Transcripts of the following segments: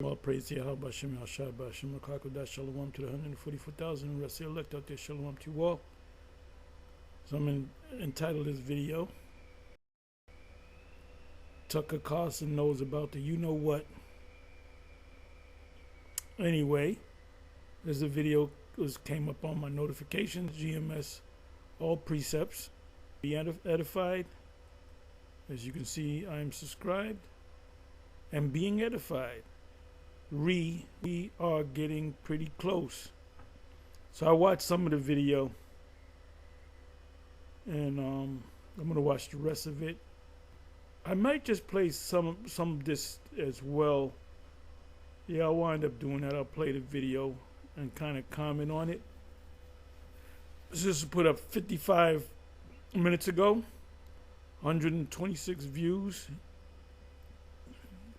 All praise to Yahweh Hashem Yahshua Hashem Makakodah Shalom to the 144,000 rest of the elect out there. Shalom to you all. So I'm entitled this video, Tucker Carlson knows about the you-know-what. Anyway, there's a video came up on my notifications, GMS, all precepts. Be edified. As you can see, I am subscribed and being edified. We are getting pretty close. So I watched some of the video, and I'm gonna watch the rest of it. I might just play some of this as well. Yeah, I'll wind up doing that. I'll play the video and kind of comment on it. This was put up 55 minutes ago. 126 views.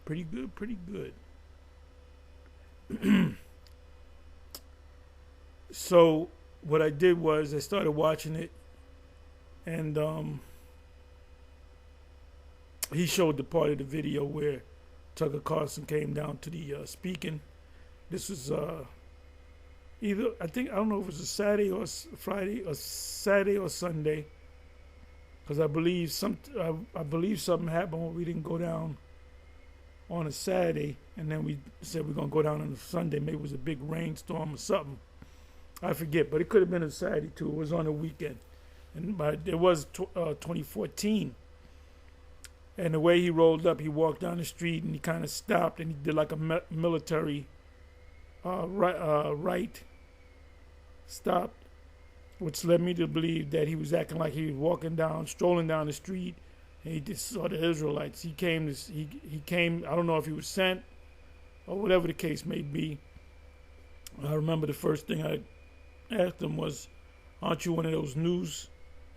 Pretty good, pretty good. So what I did was I started watching it, and he showed the part of the video where Tucker Carlson came down to the speaking. This was either, I don't know if it was a Saturday or Friday, or Saturday or Sunday, because I believe something happened when we didn't go down on a Saturday, and then we said we're gonna go down on a Sunday. Maybe it was a big rainstorm or something. I forget, but it could have been a Saturday too. It was on a weekend, but it was 2014. And the way he rolled up, he walked down the street and he kind of stopped and he did like a military right stop, which led me to believe that he was acting like he was strolling down the street. And he just saw the Israelites. He came. I don't know if he was sent or whatever the case may be. I remember the first thing I asked him was, "Aren't you one of those news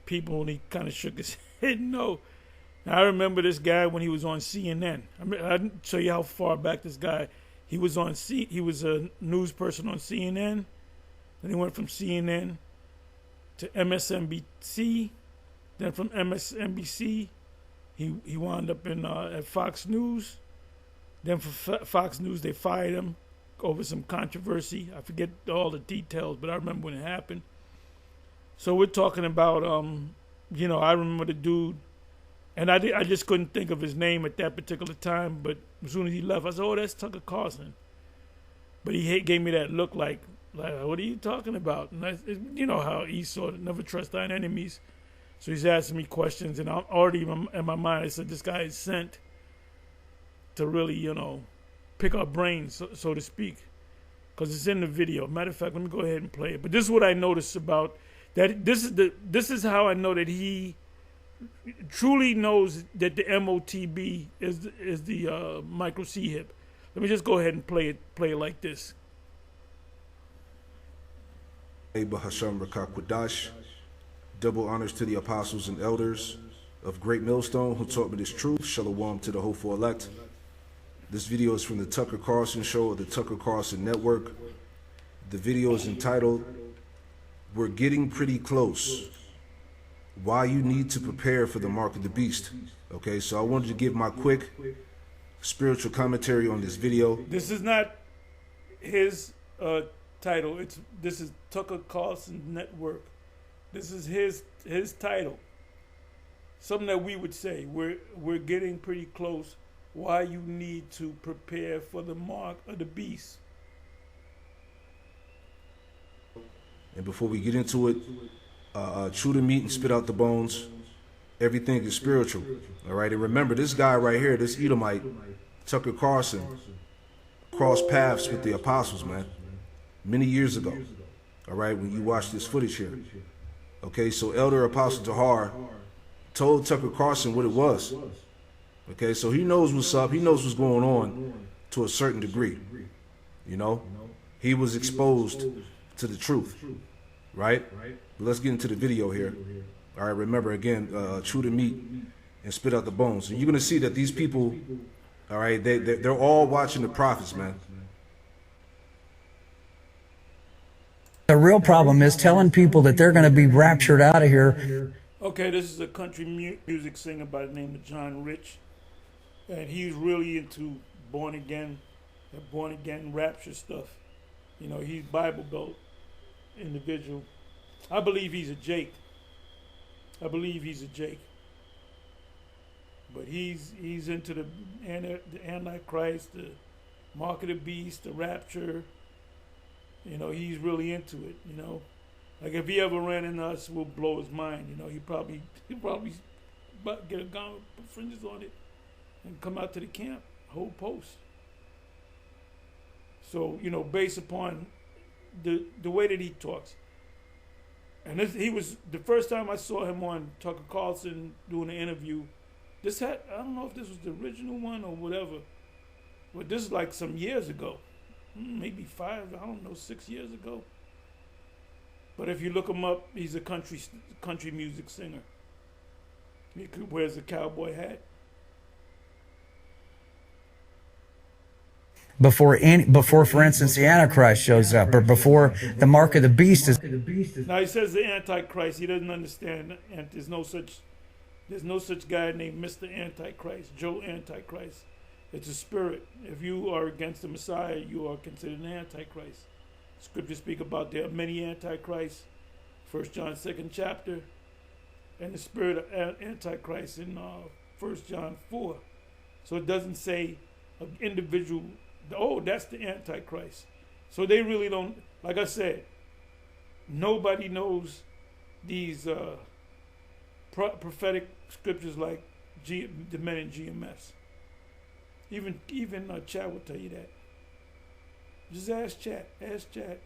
people?" And he kind of shook his head, no. Now, I remember this guy when he was on CNN. I didn't show you how far back this guy. He was He was a news person on CNN. Then he went from CNN to MSNBC. Then from MSNBC. He wound up at Fox News. Then for Fox News, they fired him over some controversy. I forget all the details, but I remember when it happened. So we're talking about, I remember the dude, and I just couldn't think of his name at that particular time, but as soon as he left, I said, oh, that's Tucker Carlson. But he gave me that look like what are you talking about? And you know how Esau never trust thine enemies. So he's asking me questions, and I'm already in my mind, I said, this guy is sent to really, pick our brains, so to speak, because it's in the video. Matter of fact, let me go ahead and play it. But this is what I noticed about that. This is how I know that he truly knows that the MOTB is the micro C hip. Let me just go ahead and play it like this. Double honors to the apostles and elders of Great Millstone who taught me this truth. Shalom to the hopeful elect. This video is from the Tucker Carlson Show of the Tucker Carlson Network. The video is entitled, We're Getting Pretty Close. Why you need to prepare for the mark of the beast. Okay, so I wanted to give my quick spiritual commentary on this video. This is not his title. This is Tucker Carlson Network. This is his title. Something that we would say. We're getting pretty close. Why you need to prepare for the mark of the beast. And before we get into it, chew the meat and spit out the bones. Everything is spiritual. All right. And remember, this guy right here, this Edomite, Tucker Carlson, crossed paths with the apostles, man, many years ago. All right. When you watch this footage here. Okay, so Elder Apostle Tahar told Tucker Carlson what it was. Okay, so he knows what's up. He knows what's going on to a certain degree. He was exposed to the truth, right? But let's get into the video here. All right, remember, again, chew the meat and spit out the bones. And you're going to see that these people, all right, they're all watching the prophets, man. The real problem is telling people that they're going to be raptured out of here. Okay, this is a country music singer by the name of John Rich. And he's really into born again that born again rapture stuff. You know, he's Bible Belt individual. I believe he's a Jake. I believe he's a Jake. But he's into the Antichrist, the mark of the beast, the rapture. You know, he's really into it. You know, like if he ever ran into us, we'll blow his mind. You know, he probably get a gun, put fringes on it, and come out to the camp, hold post. So, you know, based upon the way that he talks. And he was, the first time I saw him on Tucker Carlson doing an interview, I don't know if this was the original one or whatever, but this is like some years ago. Maybe 6 years ago. But if you look him up, he's a country music singer. He wears a cowboy hat. Before, for instance, the Antichrist shows up, or before the mark of the beast is. Now he says the Antichrist. He doesn't understand, and there's no such guy named Mr. Antichrist, Joe Antichrist. It's a spirit. If you are against the Messiah, you are considered an Antichrist. Scriptures speak about there are many Antichrists. 1 John 2nd chapter, and the spirit of Antichrist in 1 John 4. So it doesn't say an individual. Oh, that's the Antichrist. So they really don't, like I said, nobody knows these prophetic scriptures like the men in GMS. Even Chat will tell you that. Just ask Chat. Ask Chat.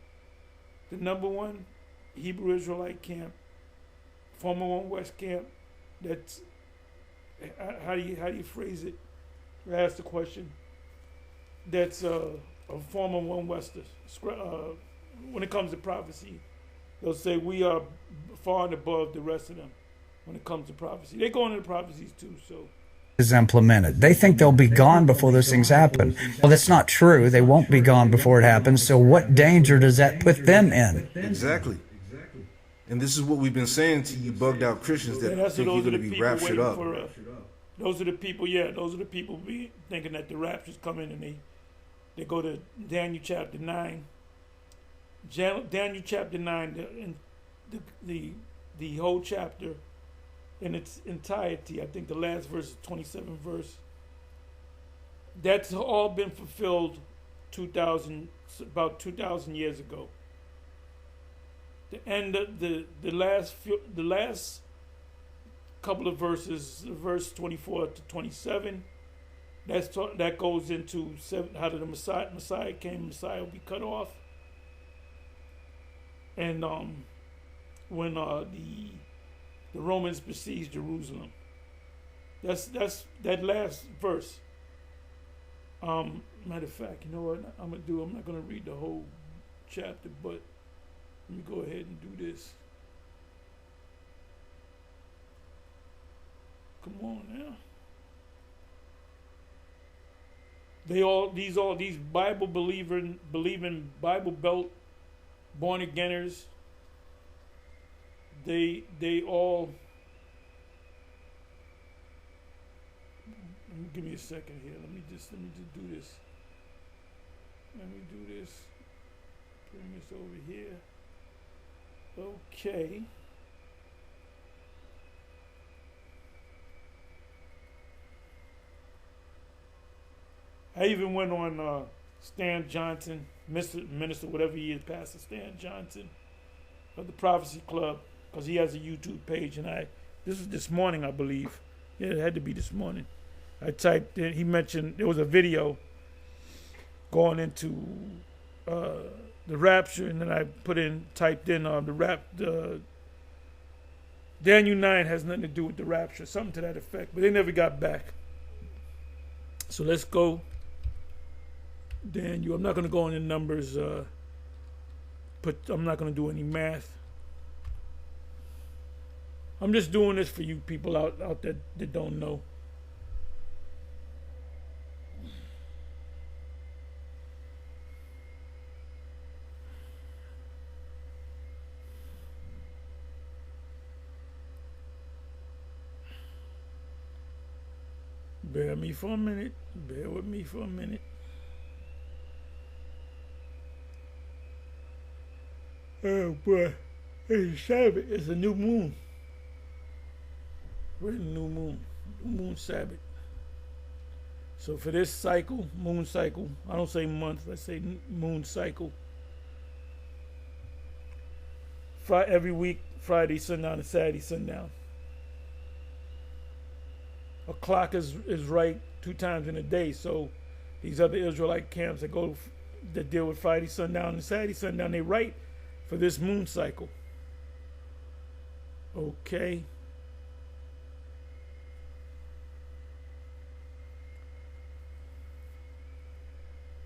The #1 Hebrew Israelite camp, former One West camp. That's how do you phrase it? Ask the question. That's a former One Wester. When it comes to prophecy, they'll say we are far and above the rest of them. When it comes to prophecy, they go into the prophecies too. So. Is implemented. They think they'll be gone before those things happen. Well, that's not true. They won't be gone before it happens. So what danger does that put them in? Exactly. And this is what we've been saying to you bugged out Christians that think you're going to be raptured up. Those are the people, those are the people thinking that the rapture's coming, and they go to Daniel chapter 9. Daniel chapter 9, the whole chapter in its entirety, I think the last verse is 27th verse. That's all been fulfilled about 2,000 years ago. The end of the last couple of verses, verse 24 to 27, that goes into how the Messiah came, Messiah will be cut off, and when the Romans besieged Jerusalem. That's that last verse. Matter of fact, you know what I'm not gonna read the whole chapter, but let me go ahead and do this. Come on now. These Bible believing Bible Belt born againers. They all. Give me a second here. Let me just do this. Let me do this. Bring this over here. Okay. I even went on Stan Johnson, Minister, whatever he is, Pastor Stan Johnson of the Prophecy Club, because he has a YouTube page, and this was this morning, I believe. Yeah, it had to be this morning. I typed in, he mentioned there was a video going into the rapture, and then I typed in the Daniel 9 has nothing to do with the rapture, something to that effect, but they never got back. So let's go. Daniel, I'm not going to go into numbers, I'm not going to do any math. I'm just doing this for you people out there that don't know. Bear with me for a minute. Oh boy, it's Sabbath. It's a new moon. We're in the new moon. New moon Sabbath. So for this cycle, moon cycle, I don't say month, I say moon cycle. Every week, Friday sundown and Saturday sundown. A clock is right 2 times in a day. So these other Israelite camps that deal with Friday sundown and Saturday sundown, they right for this moon cycle. Okay.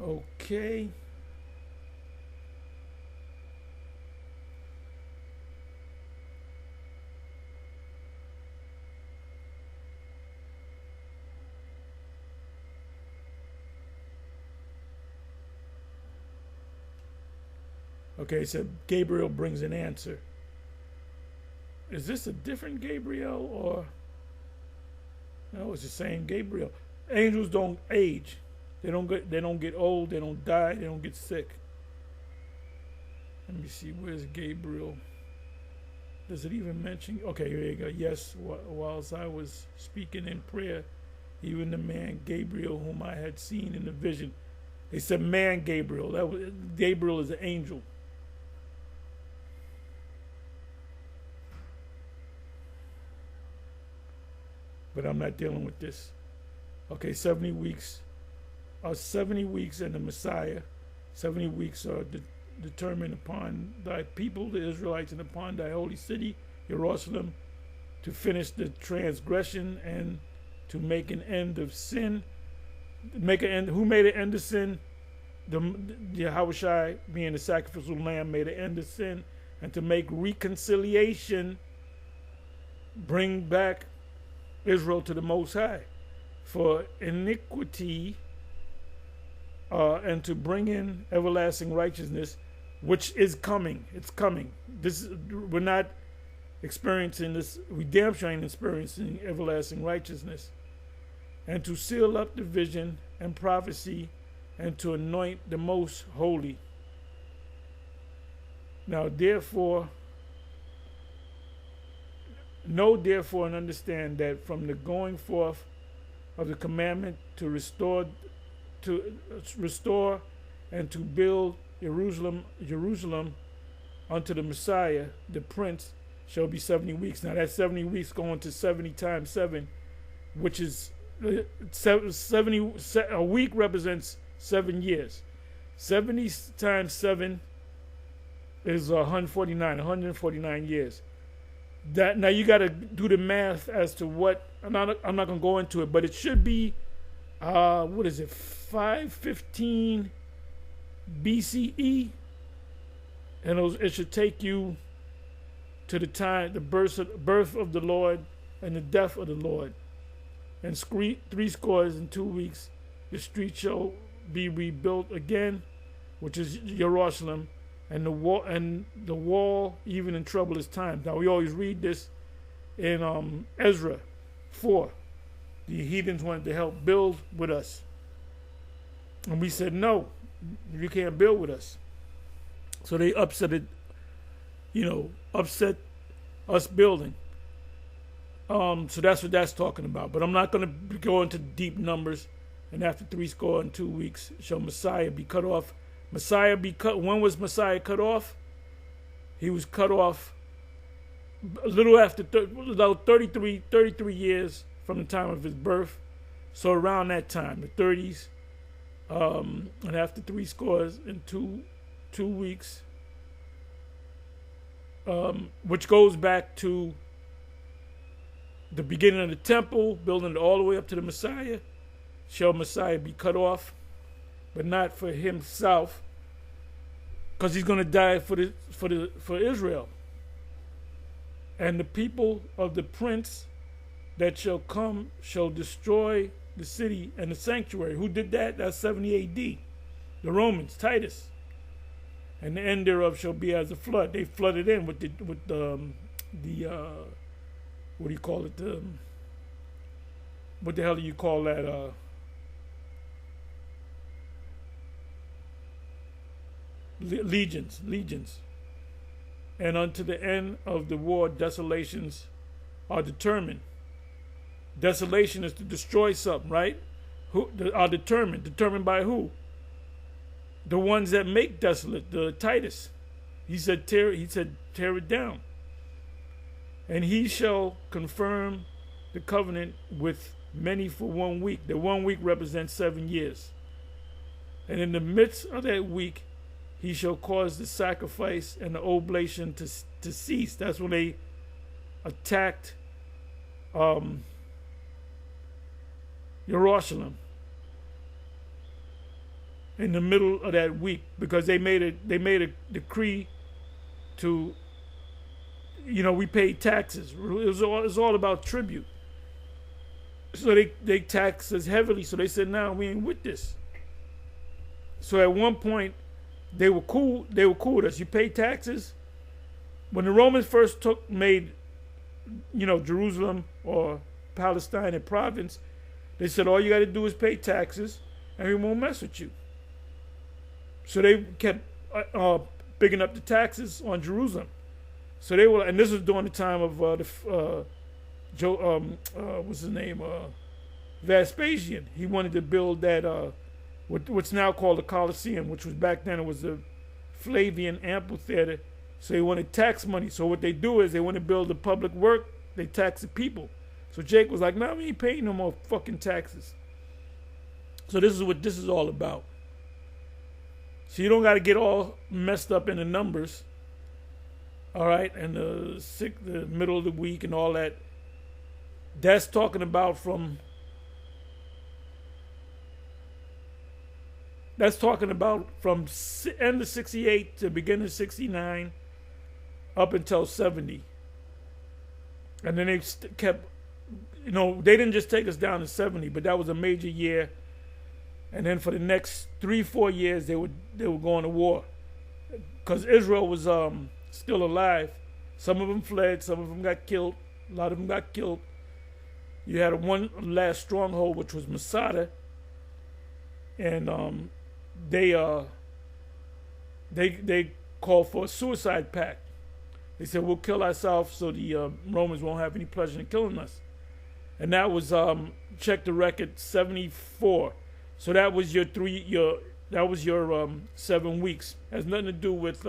Okay. Okay, so Gabriel brings an answer. Is this a different Gabriel or no? It's the same Gabriel. Angels don't age. They don't get old. They don't die. They don't get sick. Let me see. Where's Gabriel? Does it even mention? Okay, here you go. Yes, whilst I was speaking in prayer, even the man Gabriel, whom I had seen in the vision. They said man Gabriel. Gabriel is an angel. But I'm not dealing with this. Okay, 70 weeks. 70 weeks in the Messiah. 70 weeks are determined upon thy people, the Israelites, and upon thy holy city, Jerusalem, to finish the transgression and to make an end of sin. Make an end. Who made an end of sin? The Yahushua, being the sacrificial lamb, made an end of sin, and to make reconciliation, bring back Israel to the Most High for iniquity, and to bring in everlasting righteousness, which is coming. It's coming. We're not experiencing this. We damn sure ain't experiencing everlasting righteousness, and to seal up the vision and prophecy, and to anoint the most holy. Now, therefore, know therefore and understand that from the going forth of the commandment to restore and to build Jerusalem unto the Messiah, the Prince, shall be 70 weeks. Now that 70 weeks going to 70 times 7, which is 70. A week represents 7 years. 70 times 7 is 149 years. That now you got to do the math as to what. I'm not going to go into it, but it should be what is it, 515 BCE, and it should take you to the time, the birth of the Lord and the death of the Lord. And 62 weeks, the street shall be rebuilt again, which is Jerusalem, and the wall even in troublous times. Now we always read this in Ezra 4. The heathens wanted to help build with us, and we said no, you can't build with us. So they upset us building. So that's what that's talking about. But I'm not going to go into deep numbers. And after 62 weeks shall Messiah be cut off. When was Messiah cut off? He was cut off a little after about 33 years from the time of his birth. So around that time, the 30s, and after 62 weeks, which goes back to the beginning of the temple, building it all the way up to the Messiah, shall Messiah be cut off, but not for himself, because he's going to die for Israel. And the people of the prince that shall come shall destroy the city and the sanctuary. Who did that? That's 70 A.D. The Romans, Titus. And the end thereof shall be as a flood. They flooded in with the what do you call it? What the hell do you call that? Legions. and unto the end of the war desolations are determined. Desolation is to destroy something, right? Who are determined? Determined by who? The ones that make desolate, the Titus. He said tear it down. And he shall confirm the covenant with many for 1 week. The 1 week represents 7 years. And in the midst of that week, he shall cause the sacrifice and the oblation to cease. That's when they attacked Jerusalem in the middle of that week, because they made a decree to, we paid taxes. It was all about tribute. So they taxed us heavily. So they said, "No, we ain't with this." So at one point, they were cool. They were cool with us. You pay taxes. When the Romans first made Jerusalem or Palestine a province, they said all you got to do is pay taxes, and we won't mess with you. So they kept picking up the taxes on Jerusalem. So they were, and this was during the time of what's his name, Vespasian. He wanted to build that what's now called the Carlson, which was back then it was the Flavian amphitheater. So they wanted tax money. So what they do is they want to build a public work, they tax the people. So Jake was like, "No, we ain't paying no more fucking taxes." So this is what this is all about. So you don't got to get all messed up in the numbers, all right, and the middle of the week and all that. That's talking about from end of 68 to beginning of 69 up until 70. And then they kept, they didn't just take us down to 70, but that was a major year. And then for the next 3-4 years, they were going to war, because Israel was still alive. Some of them fled, some of them got killed, a lot of them got killed. You had one last stronghold, which was Masada, and they called for a suicide pact. They said, "We'll kill ourselves so the Romans won't have any pleasure in killing us." And that was check the record, 74. So that was your 7 weeks. Has nothing to do with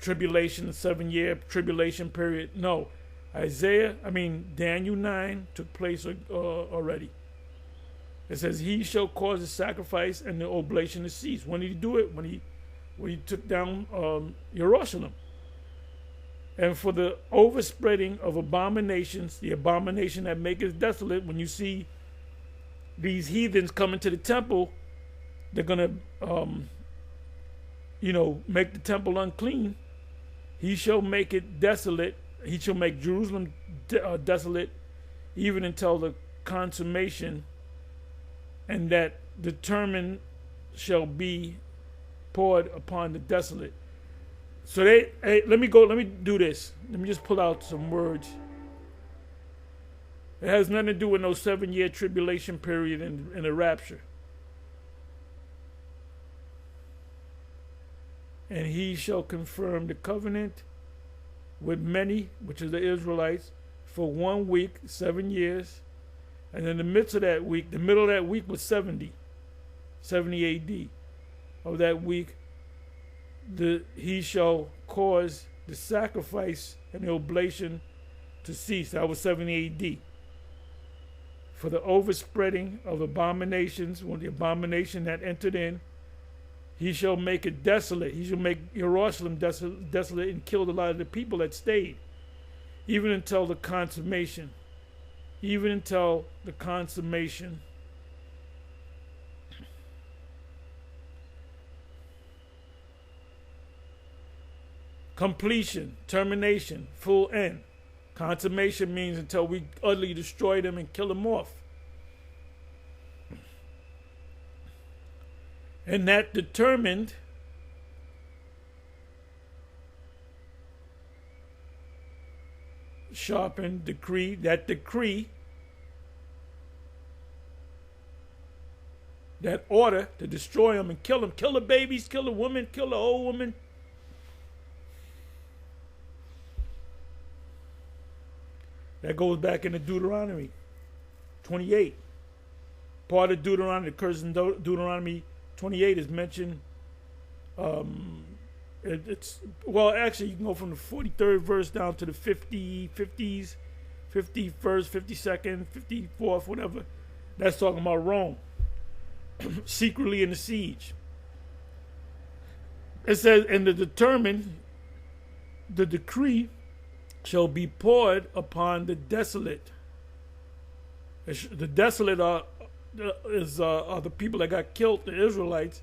tribulation, the 7-year tribulation period. No, Daniel 9 took place already. It says, "He shall cause the sacrifice and the oblation to cease." When did he do it? When he took down Jerusalem. And for the overspreading of abominations, the abomination that maketh desolate. When you see these heathens coming to the temple, they're gonna, make the temple unclean. He shall make it desolate. He shall make Jerusalem desolate, even until the consummation, and that determined shall be poured upon the desolate. So let me do this. Let me just pull out some words. It has nothing to do with no 7-year tribulation period and the rapture. "And he shall confirm the covenant with many," which is the Israelites, "for 1 week, 7 years. And in the midst of that week, the middle of that week was 70 AD. Of that week, he shall cause the sacrifice and the oblation to cease." That was 70 AD. "For the overspreading of abominations," when the abomination that entered in, "he shall make it desolate." He shall make Jerusalem desolate and kill a lot of the people that stayed, even until the consummation. Even until the consummation. Completion, termination, full end. Consummation means until we utterly destroy them and kill them off. And that determined sharpened decree, that order to destroy them and kill them, kill the babies, kill the women, kill the old woman. That goes back into Deuteronomy 28. Part of Deuteronomy, the curse in Deuteronomy 28 is mentioned. Well, actually, you can go from the 43rd verse down to the 50s, 51st, 52nd, 54th, whatever. That's talking about Rome secretly in the siege. It says, and the decree shall be poured upon the desolate. The desolate are the people that got killed, the Israelites,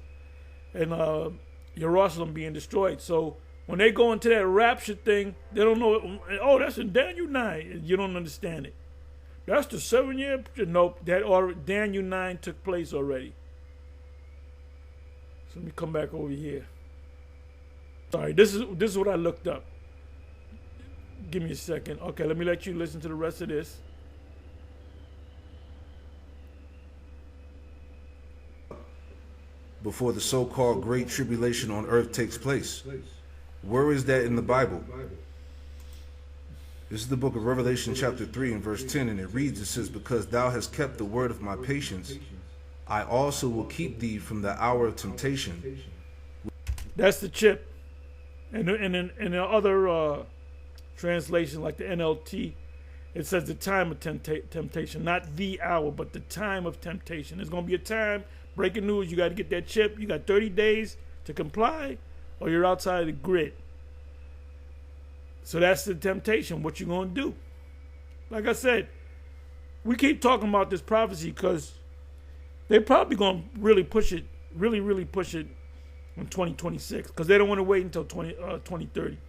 and Jerusalem being destroyed. So when they go into that rapture thing, they don't know. Oh, that's in Daniel 9. You don't understand it. That's the 7-year. Nope, Daniel 9 took place already. So let me come back over here. Sorry, this is what I looked up. Give me a second. Okay, let me let you listen to the rest of this. Before the so-called Great Tribulation on earth takes place. Where is that in the Bible? This is the book of Revelation chapter 3 and verse 10, and it reads, it says, because thou hast kept the word of my patience, I also will keep thee from the hour of temptation. That's the chip. And in the other translation, like the NLT, it says the time of temptation, not the hour, but the time of temptation. There's going to be a time. Breaking news, you got to get that chip. You got 30 days to comply or you're outside of the grid. So that's the temptation. What you going to do? Like I said, we keep talking about this prophecy because they're probably going to really push it, really push it in 2026 because they don't want to wait until 2030.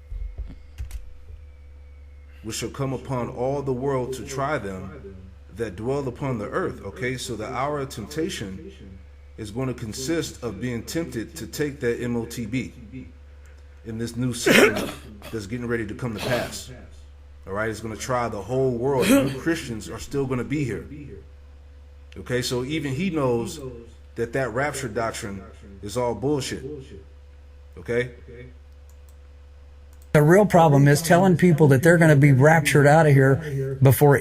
Which shall come upon all the world to try them that dwell upon the earth. Okay, so the hour of temptation is going to consist of being tempted to take that MOTB in this new system that's getting ready to come to pass. All right, it's going to try the whole world. New Christians are still going to be here. Okay, so even he knows that rapture doctrine is all bullshit. Okay? The real problem is telling people that they're going to be raptured out of here before,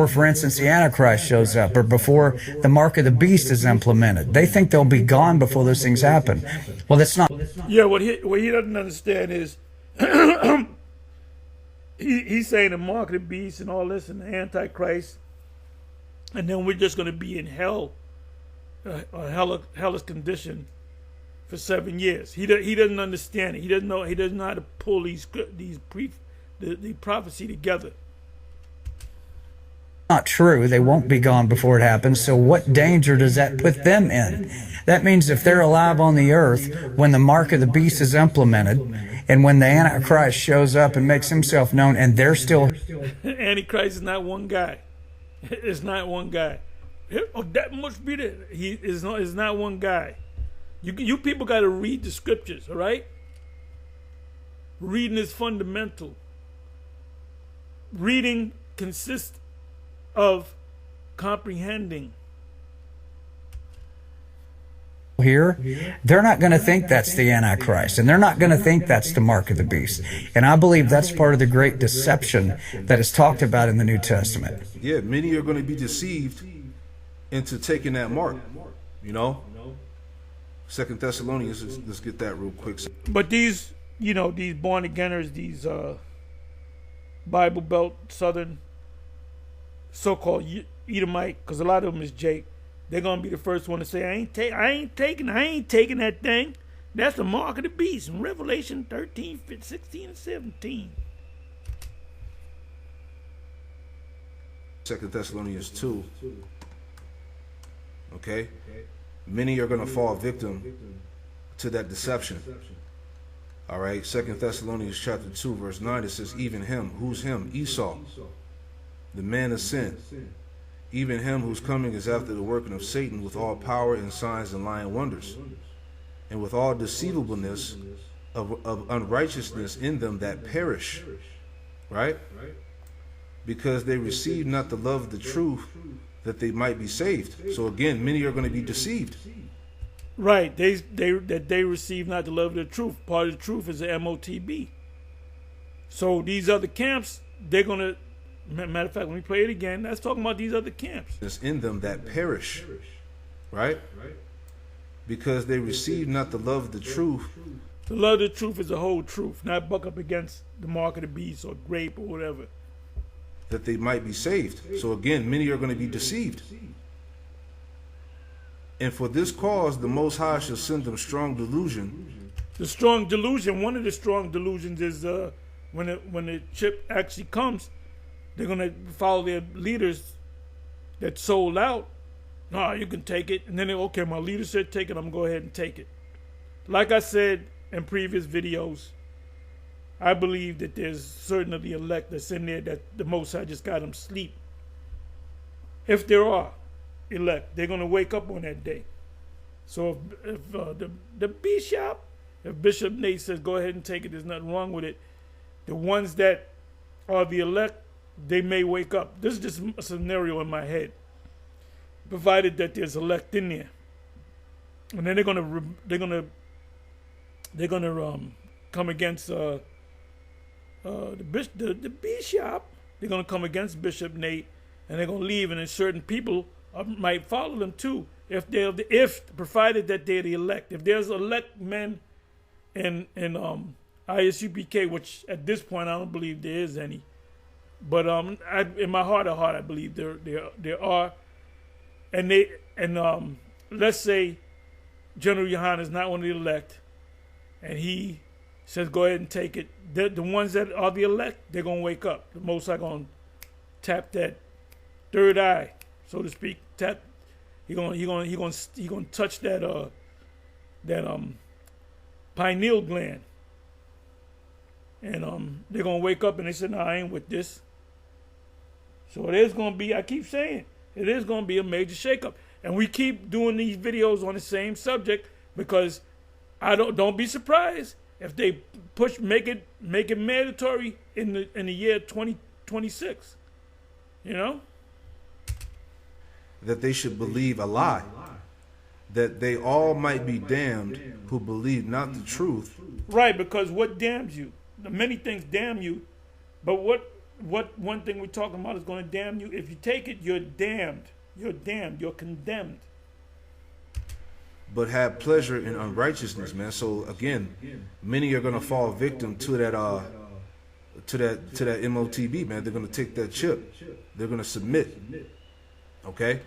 for instance, the Antichrist shows up or before the mark of the beast is implemented. They think they'll be gone before those things happen. Well, that's not. Yeah, what he doesn't understand is he's saying the mark of the beast and all this and the Antichrist, and then we're just going to be in hell, a hellish condition for 7 years. He doesn't understand it. He doesn't know how to pull the prophecy together. Not true. They won't be gone before it happens. So what danger does that put them in? That means if they're alive on the earth when the mark of the beast is implemented and when the Antichrist shows up and makes himself known and they're still... Antichrist is not one guy. It's not one guy. Oh, that must be the... He is not one guy. You people got to read the scriptures, all right? Reading is fundamental. Reading consists of comprehending. Here, they're not going to think that's the Antichrist, and they're not going to think that's the mark of the beast. And I believe that's part of the great deception that is talked about in the New Testament. Yeah, many are going to be deceived into taking that mark, you know? 2 Thessalonians, let's get that real quick. But these born againers, these Bible Belt Southern so-called Edomite, because a lot of them is Jake, they're gonna be the first one to say, I ain't taking that thing. That's the mark of the beast in Revelation 13, 16, and 17. 2 Thessalonians 2. Okay? Many are going to fall victim to that deception. All right, 2 Thessalonians chapter 2, verse 9, it says, even him, who's him? Esau, the man of sin. Even him whose coming is after the working of Satan with all power and signs and lying wonders, and with all deceivableness of unrighteousness in them that perish. Right? Because they receive not the love of the truth, that they might be saved. So again, many are going to be deceived. Right. They receive not the love of the truth. Part of the truth is the MOTB. So these other camps, they're going to Matter of fact, when we play it again, that's talking about these other camps. It's in them that perish, right? Because they receive not the love of the truth. The love of the truth is the whole truth, not buck up against the mark of the beast or grape or whatever. That they might be saved. So again, many are going to be deceived. And for this cause, the Most High shall send them strong delusion. The strong delusion, one of the strong delusions is when the chip actually comes, they're going to follow their leaders that sold out. No, you can take it. And then, okay, my leader said take it, I'm going to go ahead and take it. Like I said in previous videos, I believe that there's certain of the elect that's in there that the Most High just got them sleep. If there are elect, they're going to wake up on that day. So if the bishop, if Bishop Nate says go ahead and take it, there's nothing wrong with it. The ones that are the elect, they may wake up. This is just a scenario in my head, provided that there's elect in there, and then they're gonna come against the bishop. They're gonna come against Bishop Nate, and they're gonna leave, and then certain people might follow them too. If provided that they're the elect, if there's elect men in ISUPK, which at this point I don't believe there is any, but in my heart of heart I believe there are, and let's say General Yohana is not one of the elect, and he says go ahead and take it. The ones that are the elect, they're gonna wake up. The Most High gonna tap that third eye, so to speak. Tap. He gonna touch that pineal gland, and they're gonna wake up and they say, "No, I ain't with this." So it is gonna be. I keep saying it is gonna be a major shakeup, and we keep doing these videos on the same subject because don't be surprised if they make it mandatory in the year 2026. You know. That they should believe a lie, that they all might be damned who believe not the truth. Right, because what damns you? Many things damn you, but what one thing we're talking about is going to damn you. If you take it, you're damned. You're damned. You're condemned. But have pleasure in unrighteousness, man. So again, many are going to fall victim to that MOTB, man. They're going to take that chip. They're going to submit. Okay.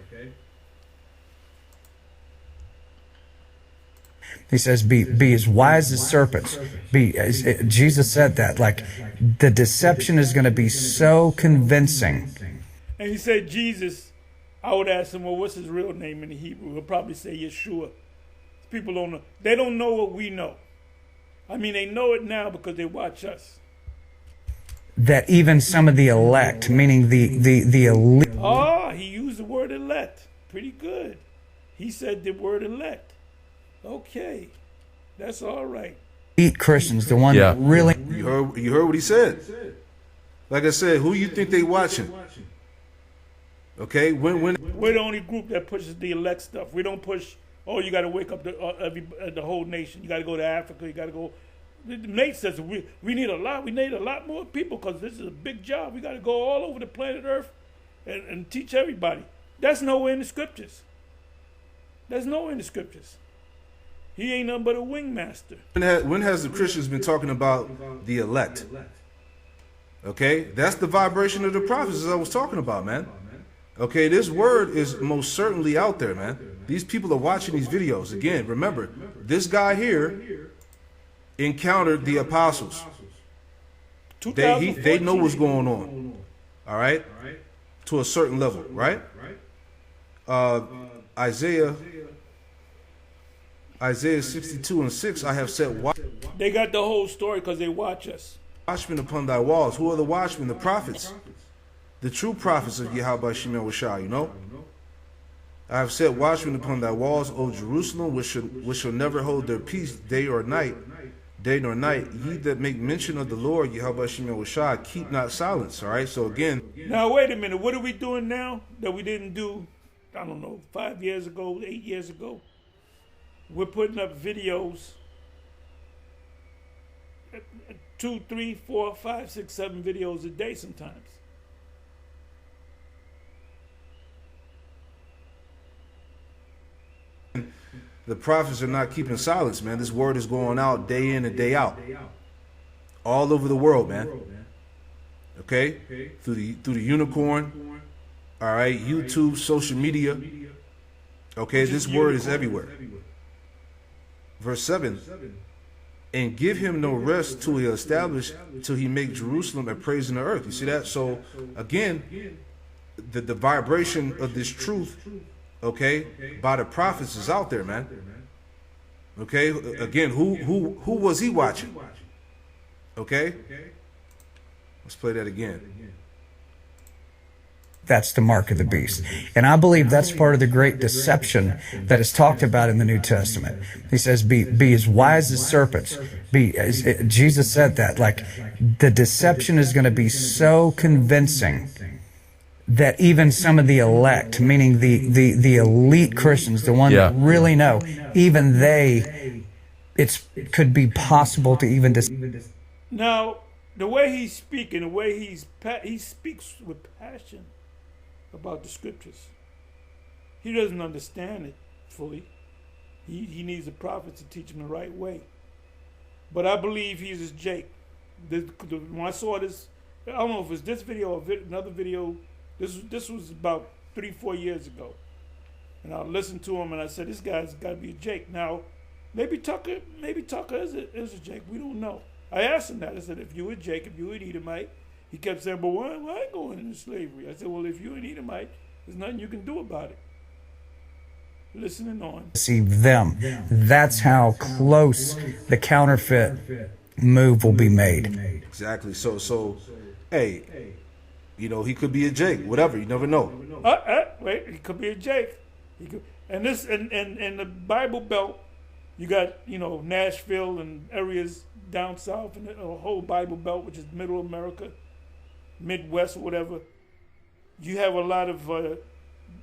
He says, be as wise as serpents. Jesus said that. Like, the deception is going to be so convincing. And he said, Jesus, I would ask him, well, what's his real name in the Hebrew? He'll probably say Yeshua. People don't know. They don't know what we know. I mean, they know it now because they watch us. That even some of the elect, meaning the elite. Oh, he used the word elect. Pretty good. He said the word elect. Okay. That's all right. Elite Christians, the one that really. You heard what he said. Like I said, who you think they watching? Okay, when we're the only group that pushes the elect stuff. We don't push. Oh, you got to wake up the whole nation. You got to go to Africa. You got to go. Nate says we need a lot. We need a lot more people because this is a big job. We got to go all over the planet Earth and teach everybody. That's nowhere in the scriptures. That's nowhere in the scriptures. He ain't nothing but a wingmaster. When has the Christians been talking about the elect? Okay, that's the vibration of the prophets as I was talking about, man. Okay, this word is most certainly out there, man. These people are watching these videos. Again, remember, this guy here encountered the apostles. They know what's going on. All right? To a certain level, right? Isaiah 62:6, I have set They got the whole story because they watch us. Watchmen upon thy walls. Who are the watchmen? The prophets. The true prophets of Yahweh Shemel Washah, you know? I have set watchmen upon thy walls, O Jerusalem, which shall never hold their peace day nor night. Ye that make mention of the Lord, Yahweh Shemel Washah, keep not silence. All right, so again. Now, wait a minute. What are we doing now that we didn't do, I don't know, 5 years ago, 8 years ago? We're putting up videos, 2, 3, 4, 5, 6, 7 videos a day sometimes. the prophets are not keeping silence, man. This word is going out day in and day out, all over the world, man. Okay, through the unicorn, all right, YouTube, social media. Okay, this word is everywhere. Verse 7. And give him no rest till he establish, till he make Jerusalem a praise in the earth. You see that? So again, the vibration of this truth, okay, by the prophets is out there, man. Okay, again, who was he watching? Okay, let's play that again. That's the mark of the beast. And I believe that's part of the great deception that is talked about in the New Testament. He says, be as wise as serpents. Jesus said that, like, the deception is going to be so convincing that even some of the elect, meaning the elite Christians, the ones that really know, even they, it could be possible to even Now, the way he's speaking, the way he speaks with passion about the scriptures. He doesn't understand it fully. He needs the prophets to teach him the right way. But I believe he's as Jake. When I saw this, I don't know if it's this video or another video. This was about 3-4 years ago, and I listened to him and I said, this guy's got to be a Jake. Now, maybe Tucker is a Jake. We don't know. I asked him that. I said, if you were Jake, if you were an Edomite. He kept saying, but why I going into slavery? I said, well, if you're an Edomite, there's nothing you can do about it. Listening on. Deceive them. That's how close the counterfeit move will be made. Exactly. So, hey, you know, he could be a Jake, whatever. You never know. Wait, he could be a Jake. And the Bible Belt, you got, you know, Nashville and areas down south, and the whole Bible Belt, which is Middle America, Midwest, or whatever. You have a lot of,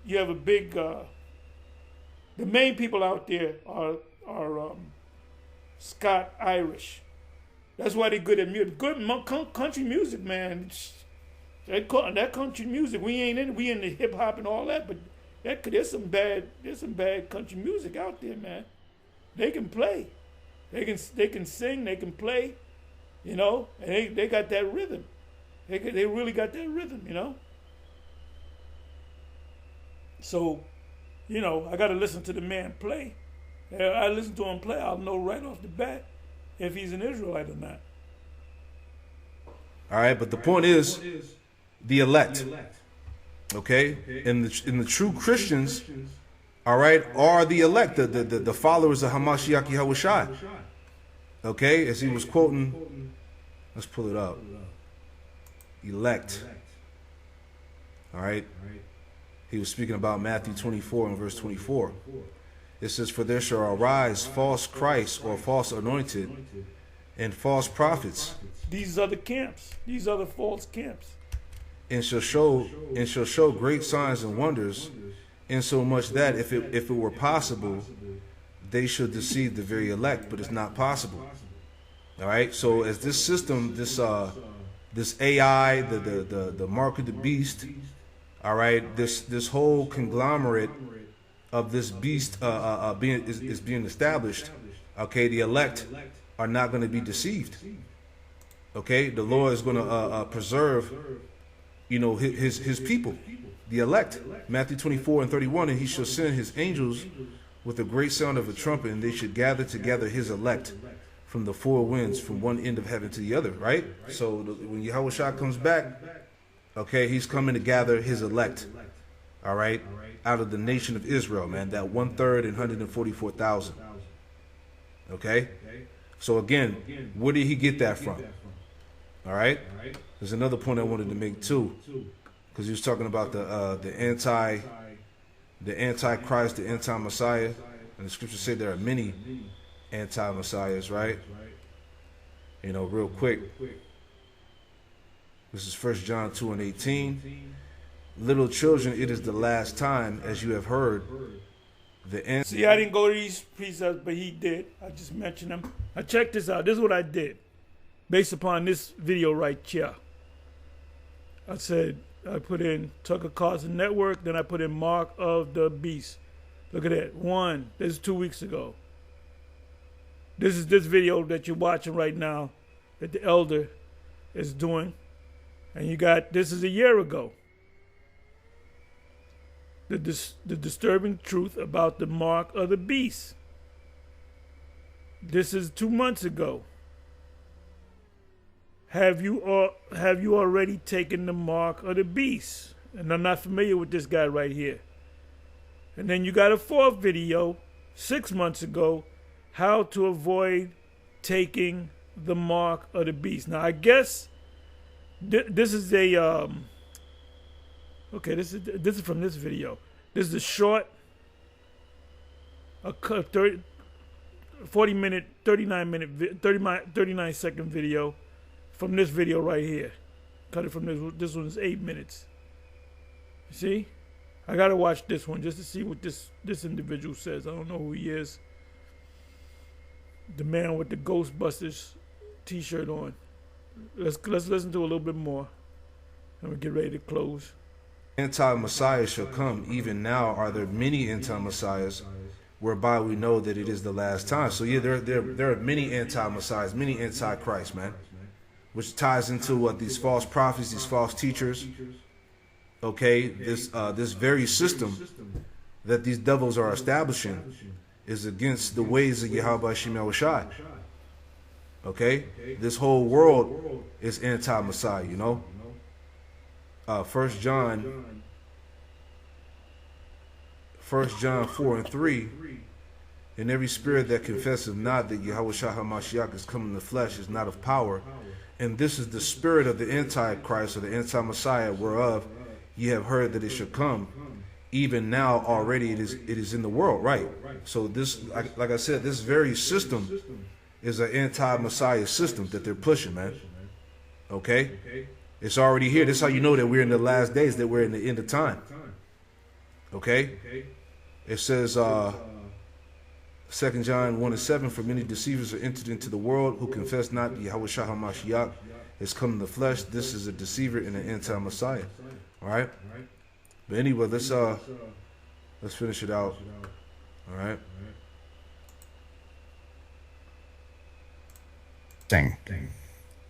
you have a big. The main people out there are Scott Irish. That's why they're good at music. Good country music, man. That country music, we in the hip hop and all that, but there's some bad country music out there, man. They can play, they can sing, they can play, you know, and they got that rhythm. They really got that rhythm, you know. So, you know, I got to listen to the man play. I listen to him play, I'll know right off the bat if he's an Israelite or not. All right, but the point is, the elect, okay, and the true Christians, all right, are the elect, the followers of Hamashiach Yahushua. Okay, as he was quoting, let's pull it up. Elect. All right. He was speaking about Matthew 24 and verse 24. It says, for there shall arise false Christs or false anointed and false prophets. These are the camps. These are the false camps. And shall show great signs and wonders, insomuch that if it were possible, they should deceive the very elect, but it's not possible. All right. So as this system, this AI, the mark of the beast, all right, this whole conglomerate of this beast is being established. Okay, the elect are not going to be deceived. Okay, the Lord is going to preserve, you know, his people, the elect. Matthew 24 and 31, and he shall send his angels with a great sound of a trumpet, and they should gather together his elect from the four winds, from one end of heaven to the other. Right. So when Yahushua comes back, okay, he's coming to gather his elect. All right, out of the nation of Israel, man, that 1/3 and 144,000. Okay, so again, where did he get that from? All right, there's another point I wanted to make too, because he was talking about the antichrist, the anti-Messiah, and the scriptures say there are many anti-Messiahs, right? You know, real quick, this is 1 John 2 and 18. Little children, it is the last time, as you have heard. See, I didn't go to these precepts, but he did. I just mentioned them. I checked this out. This is what I did, based upon this video right here. I put in Tucker Carlson Network, then I put in Mark of the Beast. Look at that. One. This is 2 weeks ago. This is this video that you're watching right now that the elder is doing. And you got, this is a year ago. The disturbing truth about the mark of the beast. This is 2 months ago. Have you already taken the mark of the beast? And I'm not familiar with this guy right here. And then you got a fourth video 6 months ago, how to avoid taking the mark of the beast. Now I guess this is a okay. This is from this video. This is a short, 39-second video from this video right here. Cut it from this. This one's 8 minutes. You see? I gotta watch this one just to see what this individual says. I don't know who he is. The man with the Ghostbusters T-shirt on. Let's listen to a little bit more, and we get ready to close. Anti-Messiah shall come. Even now are there many anti-Messiahs, whereby we know that it is the last time. So yeah, there are many anti-Messiahs, many anti-Christ, man, which ties into what these false prophets, these false teachers. Okay, this very system that these devils are establishing is against the ways of Yahweh Shem Yahushai. Okay, this whole world is anti-Messiah. You know, 1 John 4:3. And every spirit that confesseth not that Yahweh Shah HaMashiach is come in the flesh is not of power. And this is the spirit of the Antichrist or the anti-Messiah, whereof ye have heard that it shall come. Even now already it is in the world, right? So this, like I said, this very system is an anti-Messiah system that they're pushing, man. Okay? It's already here. This is how you know that we're in the last days, that we're in the end of time. Okay? It says, 2 John 1:7, for many deceivers are entered into the world who confess not Yahweh Shah HaMashiach is come in the flesh. This is a deceiver and an anti-Messiah. All right? But anyway, let's finish it out. All right?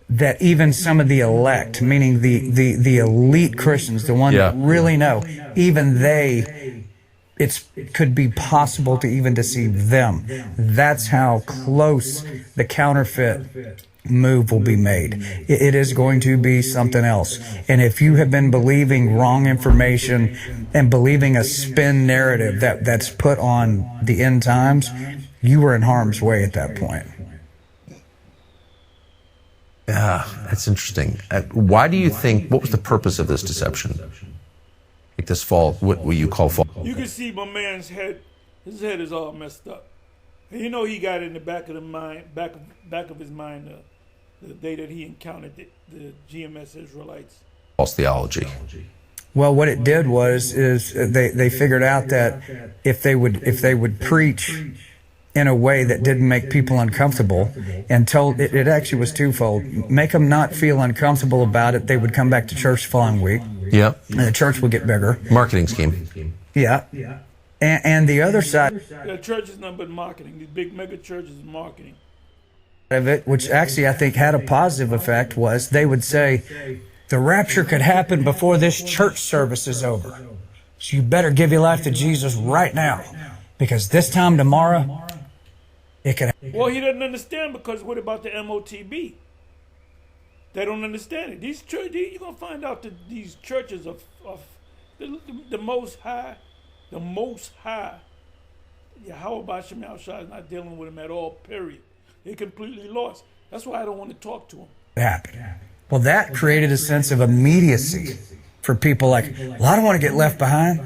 That even some of the elect, meaning the elite Christians, the ones that really know, even they, it could be possible to even deceive them. That's how close the counterfeit move will be made. It is going to be something else. And if you have been believing wrong information and believing a spin narrative that's put on the end times, you were in harm's way at that point. Yeah, that's interesting. Why do you think, what was the purpose of this deception? Like this fall, what you call fall? You can see my man's head. His head is all messed up. And you know he got it in the back of the mind, back of his mind, the day that he encountered the GMS Israelites. False theology. Well, what it did is they figured out that if they would preach in a way that didn't make people uncomfortable, and told it actually was twofold: make them not feel uncomfortable about it, they would come back to church the following week. Yeah, and the church would get bigger. Marketing scheme. Yeah. And the other side, the church is nothing but marketing. These big mega churches is marketing of it, which actually I think had a positive effect, was they would say the rapture could happen before this church service is over. So you better give your life to Jesus right now, because this time tomorrow it could happen. Well, he doesn't understand, because what about the MOTB? They don't understand it. These churches, you're gonna find out that these churches of the Most High. The Most High, Yahweh Shem Yahushua, is not dealing with him at all, period. They're completely lost. That's why I don't want to talk to him. Well, that created a sense of immediacy for people like, well, I don't want to get left behind.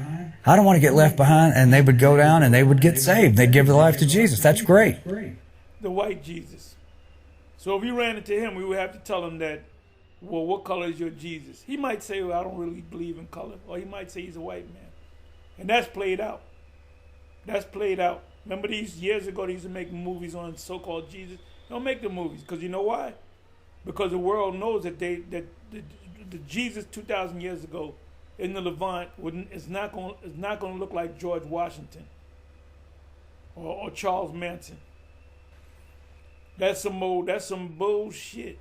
I don't want to get left behind. And they would go down and they would get saved. They'd give their life to Jesus. That's great. The white Jesus. So if we ran into him, we would have to tell him that, well, what color is your Jesus? He might say, well, I don't really believe in color. Or he might say he's a white man. And that's played out. That's played out. Remember these years ago, they used to make movies on so-called Jesus? Don't make the movies, because you know why? Because the world knows that the Jesus 2,000 years ago in the Levant is not going to look like George Washington. or Charles Manson. That's some bullshit.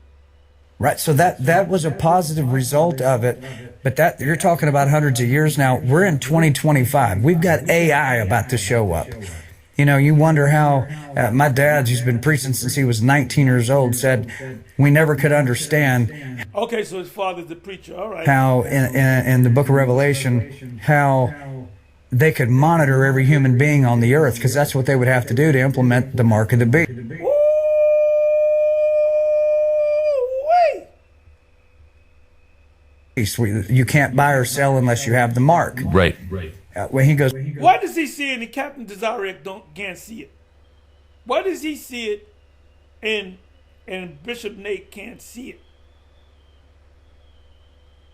Right. So that was a positive result of it. But that you're talking about hundreds of years now. We're in 2025. We've got AI about to show up. You know, you wonder how my dad, who's been preaching since he was 19 years old, said we never could understand. Okay, so his father's the preacher. All right. How in the book of Revelation, how they could monitor every human being on the earth, because that's what they would have to do to implement the mark of the beast. You can't buy or sell unless you have the mark. Right. When he goes, why does he see it and Captain Desirek can't see it? Why does he see it and Bishop Nate can't see it?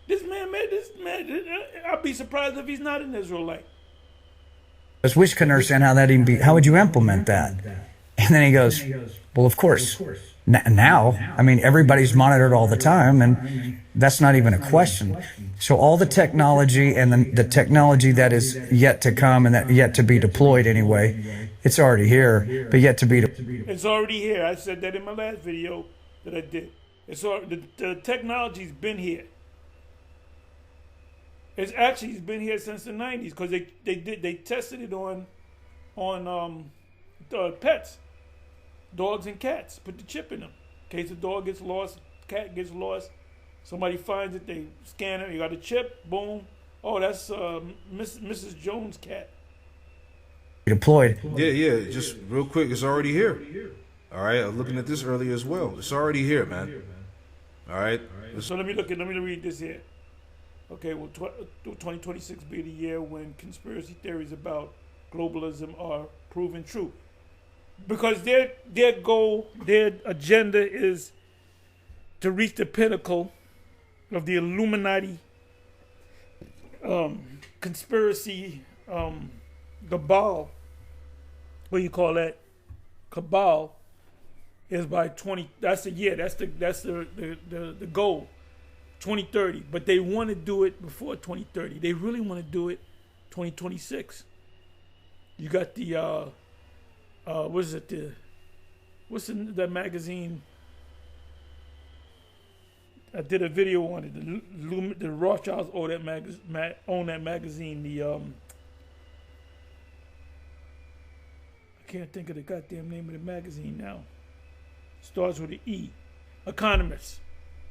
This man, I'd be surprised if he's not an Israelite. we just couldn't understand how that even be. How would you implement that? And then he goes, well, of course. Now, I mean, everybody's monitored all the time, and that's not even a question. So all the technology and the technology that is yet to come and that yet to be deployed anyway, it's already here, but yet to be deployed. It's already here. I said that in my last video that I did. The technology's been here. It's been here since the 90s, because they tested it on pets. Dogs and cats. Put the chip in them. In case the dog gets lost, cat gets lost, somebody finds it, they scan it, you got a chip, boom. Oh, that's Mrs. Jones' cat. Deployed. Yeah. Just real quick, it's already here. All right, I was looking at this earlier as well. It's already here, man. All right. So let me read this here. Okay, will 2026 be the year when conspiracy theories about globalism are proven true? Because their goal, their agenda is to reach the pinnacle of the Illuminati conspiracy cabal. What do you call that? Cabal is by 20. That's the year. That's the goal. 2030. But they want to do it before 2030. They really want to do it 2026. You got the what's in that magazine? I did a video on it. The Rothschilds own that magazine. I can't think of the goddamn name of the magazine now. Starts with an E. Economist.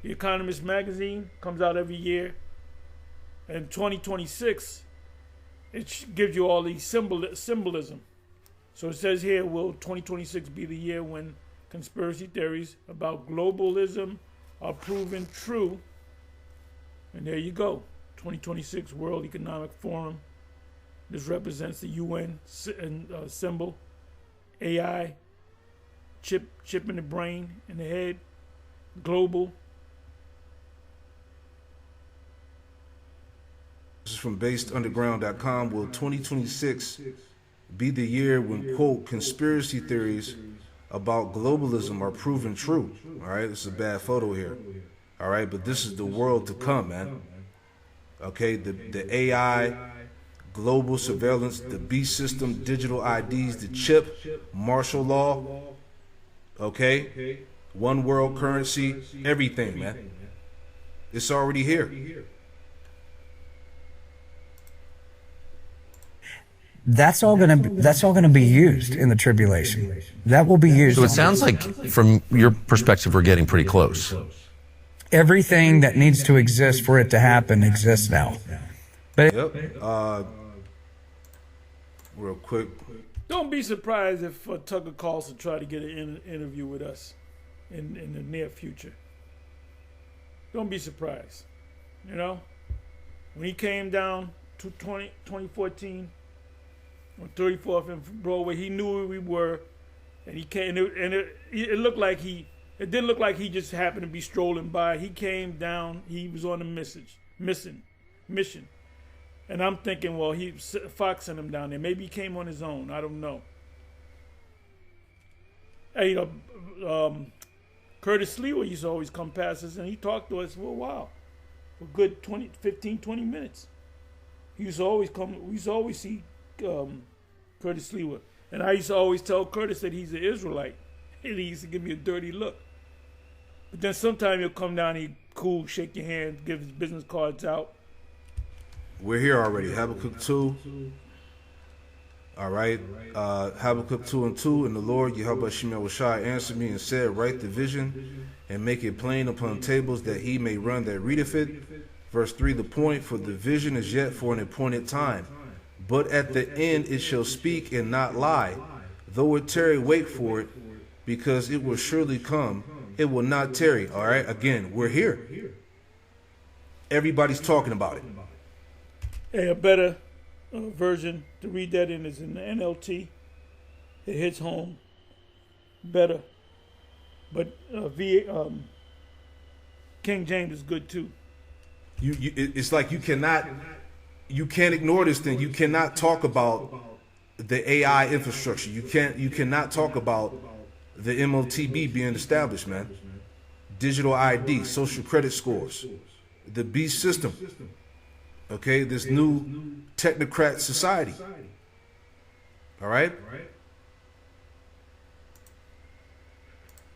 The Economist magazine comes out every year. And 2026, it gives you all these symbolism. So it says here, will 2026 be the year when conspiracy theories about globalism are proven true? And there you go. 2026 World Economic Forum. This represents the UN symbol. AI, chip in the brain, in the head, global. This is from basedunderground.com. Will 2026 be the year when, quote, conspiracy theories about globalism are proven true? All right, this is a bad photo here. All right, but this is the world to come, man. Okay, the AI, global surveillance, the beast system, digital IDs, the chip, martial law, okay, one world currency, everything, man. It's already here. That's all gonna be used in the tribulation. That will be used. So it sounds like, from your perspective, we're getting pretty close. Everything that needs to exist for it to happen exists now. But real quick. Don't be surprised if Tucker Carlson try to get an interview with us in the near future. Don't be surprised. You know, when he came down to 2014 on 34th and Broadway, he knew where we were, and he came. And it looked like it didn't look like he just happened to be strolling by. He came down. He was on a mission. And I'm thinking, well, Fox sent him down there. Maybe he came on his own. I don't know. Hey, Curtis Lewa used to always come past us, and he talked to us for a while, for a good 20 minutes. He used to always come. We used to always see Curtis Lewa. And I used to always tell Curtis that he's an Israelite. And he used to give me a dirty look. But then sometime he'll come down, he cool, shake your hand, give his business cards out. We're here already. Habakkuk 2. All right. Habakkuk 2 and 2. And the Lord, Yahweh Shemel Shai, answered me and said, write the vision and make it plain upon tables that he may run that readeth it. Verse 3, the point, for the vision is yet for an appointed time. But at the end it shall speak and not lie. Though it tarry, wait for it, because it will surely come. It will not tarry. All right. Again, we're here. Everybody's talking about it. Hey, a better version to read that in is in the NLT. It hits home better. But King James is good too. It's like you can't ignore this thing. You cannot talk about the AI infrastructure. You cannot talk about the MOTB being established, man. Digital ID, social credit scores, the beast system. Okay, this new technocrat society. All right?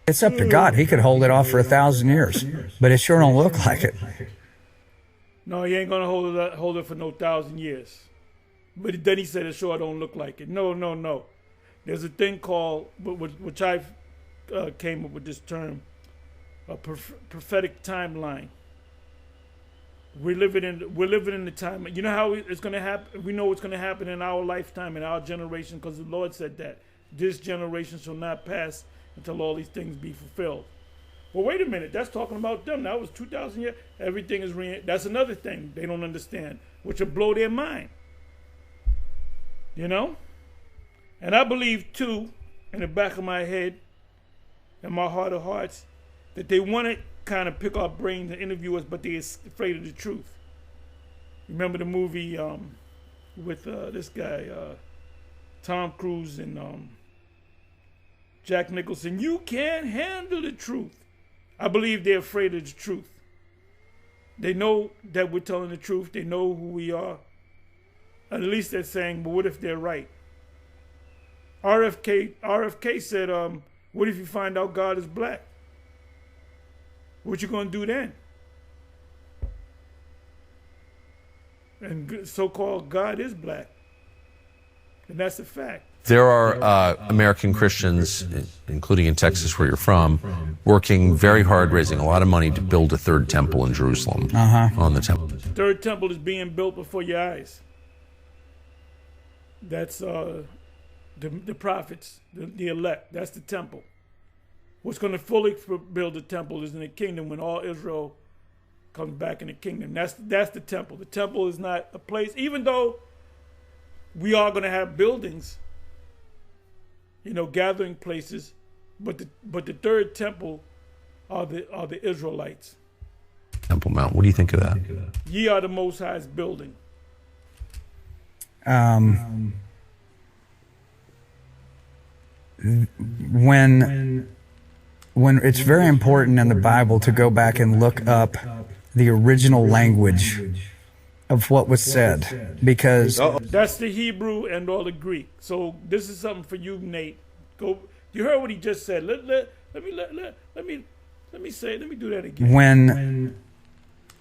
It's up to God. He could hold it off for 1,000 years, but it sure don't look like it. No, he ain't gonna hold it for no 1,000 years. But then he said it sure don't look like it. No. There's a thing called, which I came up with this term, a prophetic timeline. We're living in the time. You know how it's going to happen? We know it's going to happen in our lifetime, in our generation, because the Lord said that this generation shall not pass until all these things be fulfilled. Well, wait a minute. That's talking about them. That was 2,000 years. Everything is that's another thing they don't understand, which will blow their mind. You know? And I believe, too, in the back of my head, in my heart of hearts, that they want to kind of pick our brains and interview us, but they're afraid of the truth. Remember the movie with this guy, Tom Cruise and Jack Nicholson? You can't handle the truth. I believe they're afraid of the truth. They know that we're telling the truth. They know who we are. At least they're saying, but what if they're right? RFK said, what if you find out God is black? What you gonna do then? And so-called God is black. And that's a fact. There are American Christians, including in Texas where you're from, working very hard, raising a lot of money to build a third temple in Jerusalem on the temple. Third temple is being built before your eyes. That's the prophets, the elect. That's the temple. What's going to fully build the temple is in the kingdom when all Israel comes back in the kingdom. That's the temple. The temple is not a place, even though we are going to have buildings, gathering places, but the third temple are the Israelites. Temple Mount. What do you think of that? Ye are the Most High's building. When it's very important in the Bible to go back and look up the original language of what was said, because that's the Hebrew and all the Greek. So this is something for you, Nate. Go. You heard what he just said. Let me do that again.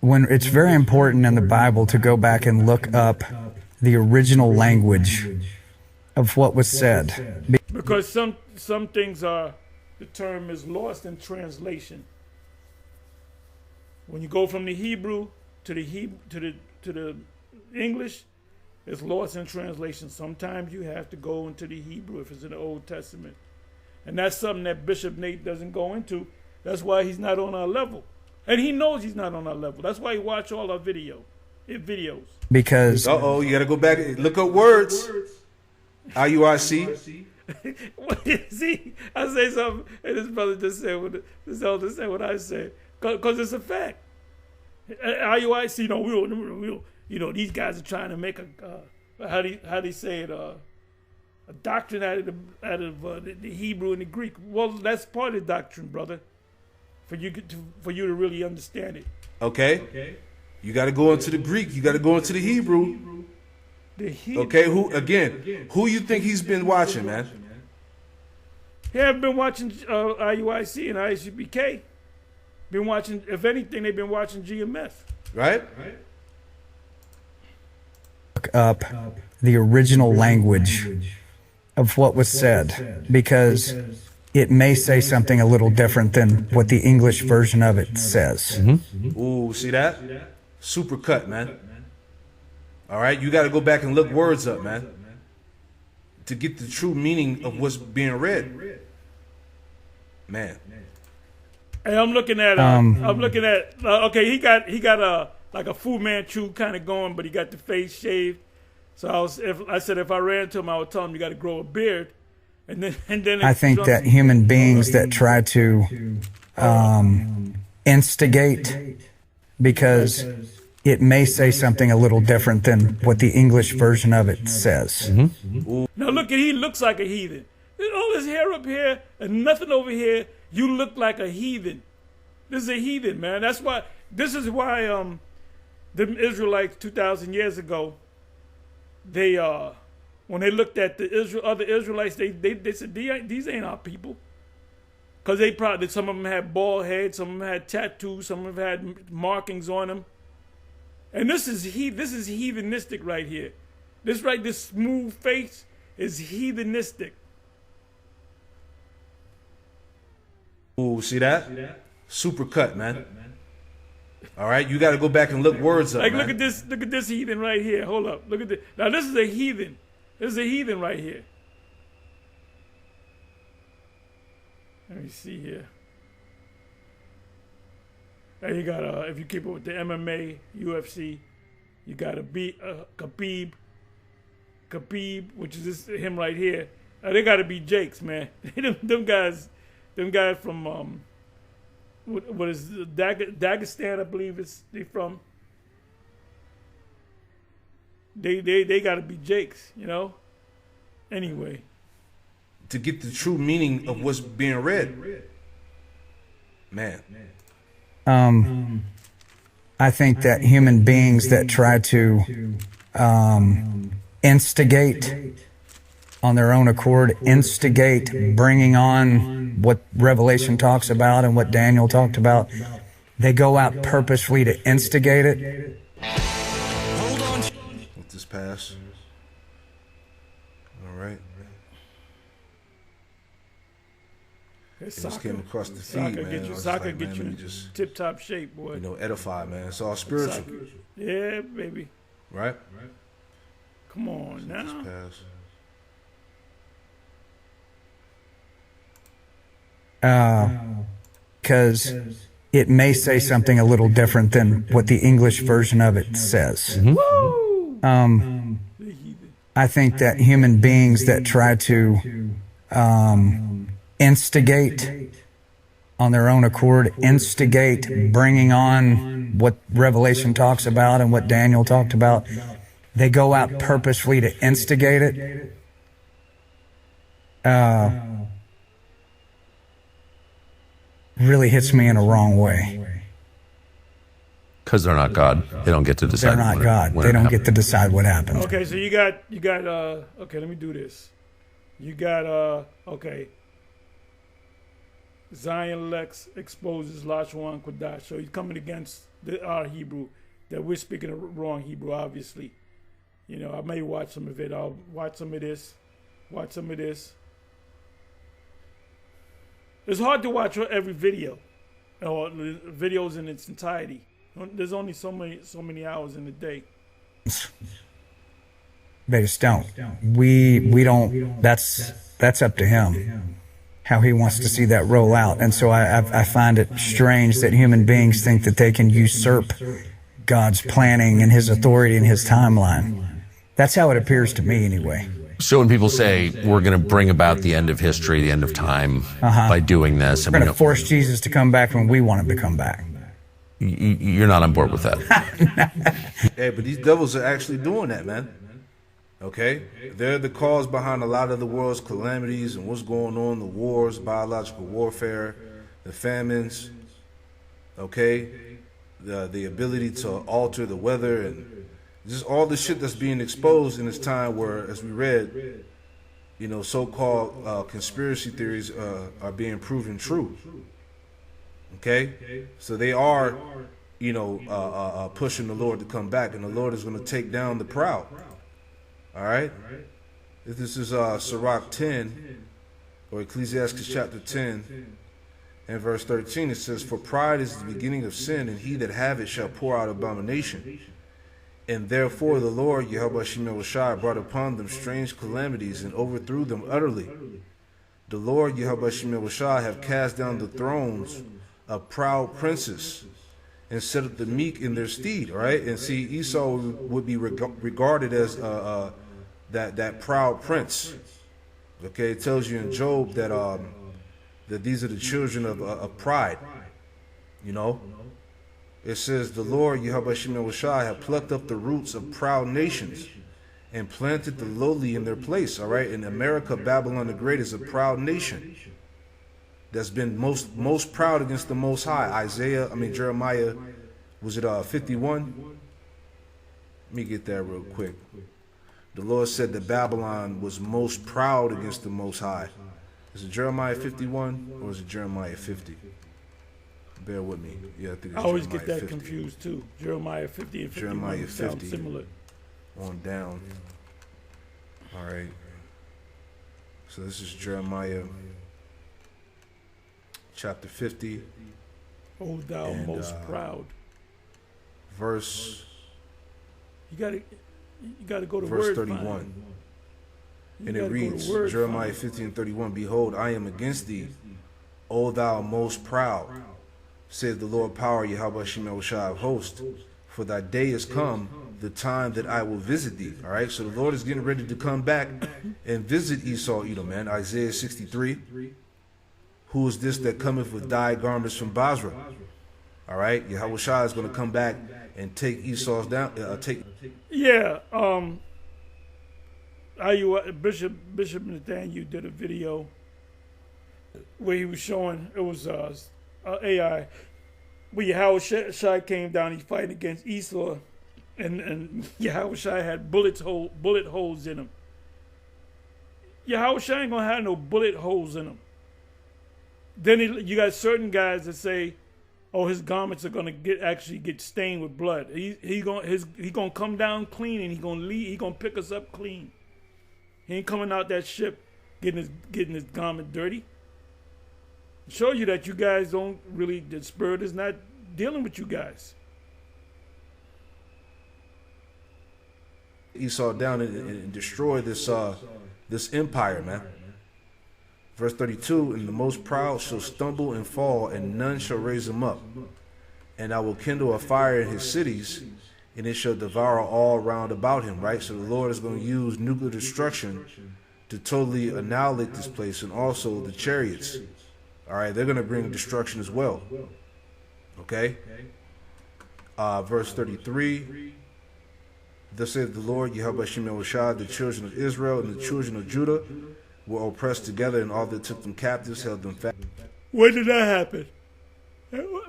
When it's very important in the Bible to go back and look up the original language of what was said, because some things are. The term is lost in translation. When you go from the Hebrew to the English, it's lost in translation. Sometimes you have to go into the Hebrew if it's in the Old Testament. And that's something that Bishop Nate doesn't go into. That's why he's not on our level. And he knows he's not on our level. That's why he watch all our videos. Because you got to go back and look up words. IUIC. See, I say something, and this brother just said this elder said what I said, because it's a fact. IUIC, these guys are trying to make how do you say it, a doctrine out of the Hebrew and the Greek. Well, that's part of the doctrine, brother, for you to really understand it. Okay. You got to go into the Greek. You got to go into the Hebrew. The heathen. Okay, who you think he's been watching, man? He haven't been watching IUIC and ISUPK. Been watching, if anything, they've been watching GMS. Right? Look up the original language of what was said, because it may say something a little different than what the English version of it says. Ooh, see that? Super cut, man. All right, you got to go back and look words up, man, to get the true meaning of what's being read. Man. Hey, I'm looking at. Okay, he got a like a Fu Manchu kind of going, but he got the face shaved. So I said if I ran to him, I would tell him you got to grow a beard, and then. I think that human beings that try to instigate, because it may say something a little different than what the English version of it says. Now look at, he looks like a heathen. There's all this hair up here and nothing over here. You look like a heathen. This is a heathen, man. This is why the Israelites 2,000 years ago, they when they looked at the other Israelites, they said these ain't our people, because they probably, some of them had bald heads, some of them had tattoos, some of them had markings on them, and this is heathenistic right here. This smooth face is heathenistic. Ooh, see that? Super cut, man. All right, you got to go back and look words up, Like, man. look at this heathen right here. Hold up, look at this. Now this is a heathen. This is a heathen right here. Let me see here. Now you got if you keep it with the MMA, UFC, you got Khabib, which is him right here. They got to be Jakes, man. them guys from what is Dagestan, I believe they from. They got to be Jakes, you know. Anyway, to get the true meaning of what's being read, man. I think that human beings that try to instigate on their own accord, instigate bringing on what Revelation talks about and what Daniel talked about, they go out purposefully to instigate it. Hold on. Let this pass. All right. Just came across the feed, man. Soccer get you in tip-top shape, boy. You know, edify, man. It's all spiritual. Yeah, baby. Right? Come on now. Because it may say something a little different than what the English version of it says. I think that human beings that try to instigate on their own accord, instigate bringing on what Revelation talks about and what Daniel talked about, they go out purposefully to instigate it. Really hits me in a wrong way. Because they're not God. They don't get to decide. They're not God. They don't get to decide what happens. Okay, so you got okay, let me do this. You got okay. Zion Lex exposes Lashwan Kodash. So he's coming against our Hebrew, that we're speaking the wrong Hebrew, obviously. You know, I may watch some of it. I'll watch some of this. Watch some of this. It's hard to watch every video, or videos in its entirety. There's only so many hours in the day. They just don't. We don't. That's up to him, how he wants to see that roll out. And so I find it strange that human beings think that they can usurp God's planning and His authority and His timeline. That's how it appears to me, anyway. So when people say we're going to bring about the end of history, the end of time, by doing this, we're going to force Jesus to come back when we want him to come back. You're not on board with that. Hey, but these devils are actually doing that, man. Okay? They're the cause behind a lot of the world's calamities and what's going on, the wars, biological warfare, the famines, okay? The ability to alter the weather and Just all the shit that's being exposed in this time where, as we read, you know, so-called conspiracy theories are being proven true. Okay? So they are, you know, pushing the Lord to come back, and the Lord is going to take down the proud. All right? This is Sirach 10, or Ecclesiastes chapter 10, and verse 13. It says, "For pride is the beginning of sin, and he that have it shall pour out abomination. And therefore the Lord, Yahweh Shemel Shai, brought upon them strange calamities and overthrew them utterly. The Lord, Yahweh Shemel Shai, have cast down the thrones of proud princes and set up the meek in their stead." All right? And see, Esau would be regarded as that proud prince. Okay? It tells you in Job that that these are the children of pride. You know? It says, "The Lord, Yahweh Shemel Shai, have plucked up the roots of proud nations and planted the lowly in their place." All right? In America, Babylon the Great is a proud nation that's been most proud against the Most High. Jeremiah, was it 51? Let me get that real quick. The Lord said that Babylon was most proud against the Most High. Is it Jeremiah 51 or is it Jeremiah 50? Bear with me. Yeah, I think it's I always Jeremiah get that 50. confused too. Jeremiah 50 and 51 Jeremiah sound 50. similar. On down. All right. So this is Jeremiah chapter 50, O thou and, most proud. verse You gotta go to verse word 31. find. You And it gotta go to reads, word Jeremiah find. 50 and 31, "Behold, I am against thee, O thou most proud, saith the Lord power, Yahweh Shemel Shai of hosts. For thy day is come, the time that I will visit thee." All right, so the Lord is getting ready to come back and visit Esau, Edom, man. Isaiah 63. "Who is this that cometh with dyed garments from Basra?" All right, Yahweh Shai is going to come back and take Esau's down. Yeah, Bishop Nathaniel did a video where he was showing, it was AI, where Yahweh Shai came down, he fighting against Esau, and Yahweh Shai had bullet holes in him. Yahweh Shai ain't gonna have no bullet holes in him. Then you got certain guys that say, "Oh, his garments are gonna actually get stained with blood." He gonna come down clean, and he gonna leave. He gonna pick us up clean. He ain't coming out that ship getting his garment dirty. Show you that you guys don't really. The Spirit is not dealing with you guys. Esau down and destroy this empire, man. Verse 32, "And the most proud shall stumble and fall, and none shall raise him up. And I will kindle a fire in his cities, and it shall devour all round about him." Right? So the Lord is going to use nuclear destruction to totally annihilate this place, and also the chariots. All right, they're going to bring destruction as well. Okay? Verse 33, "Thus saith the Lord, Yahweh Shemel Shai, the children of Israel and the children of Judah were oppressed together, and all that took them captives held them fast." When did that happen?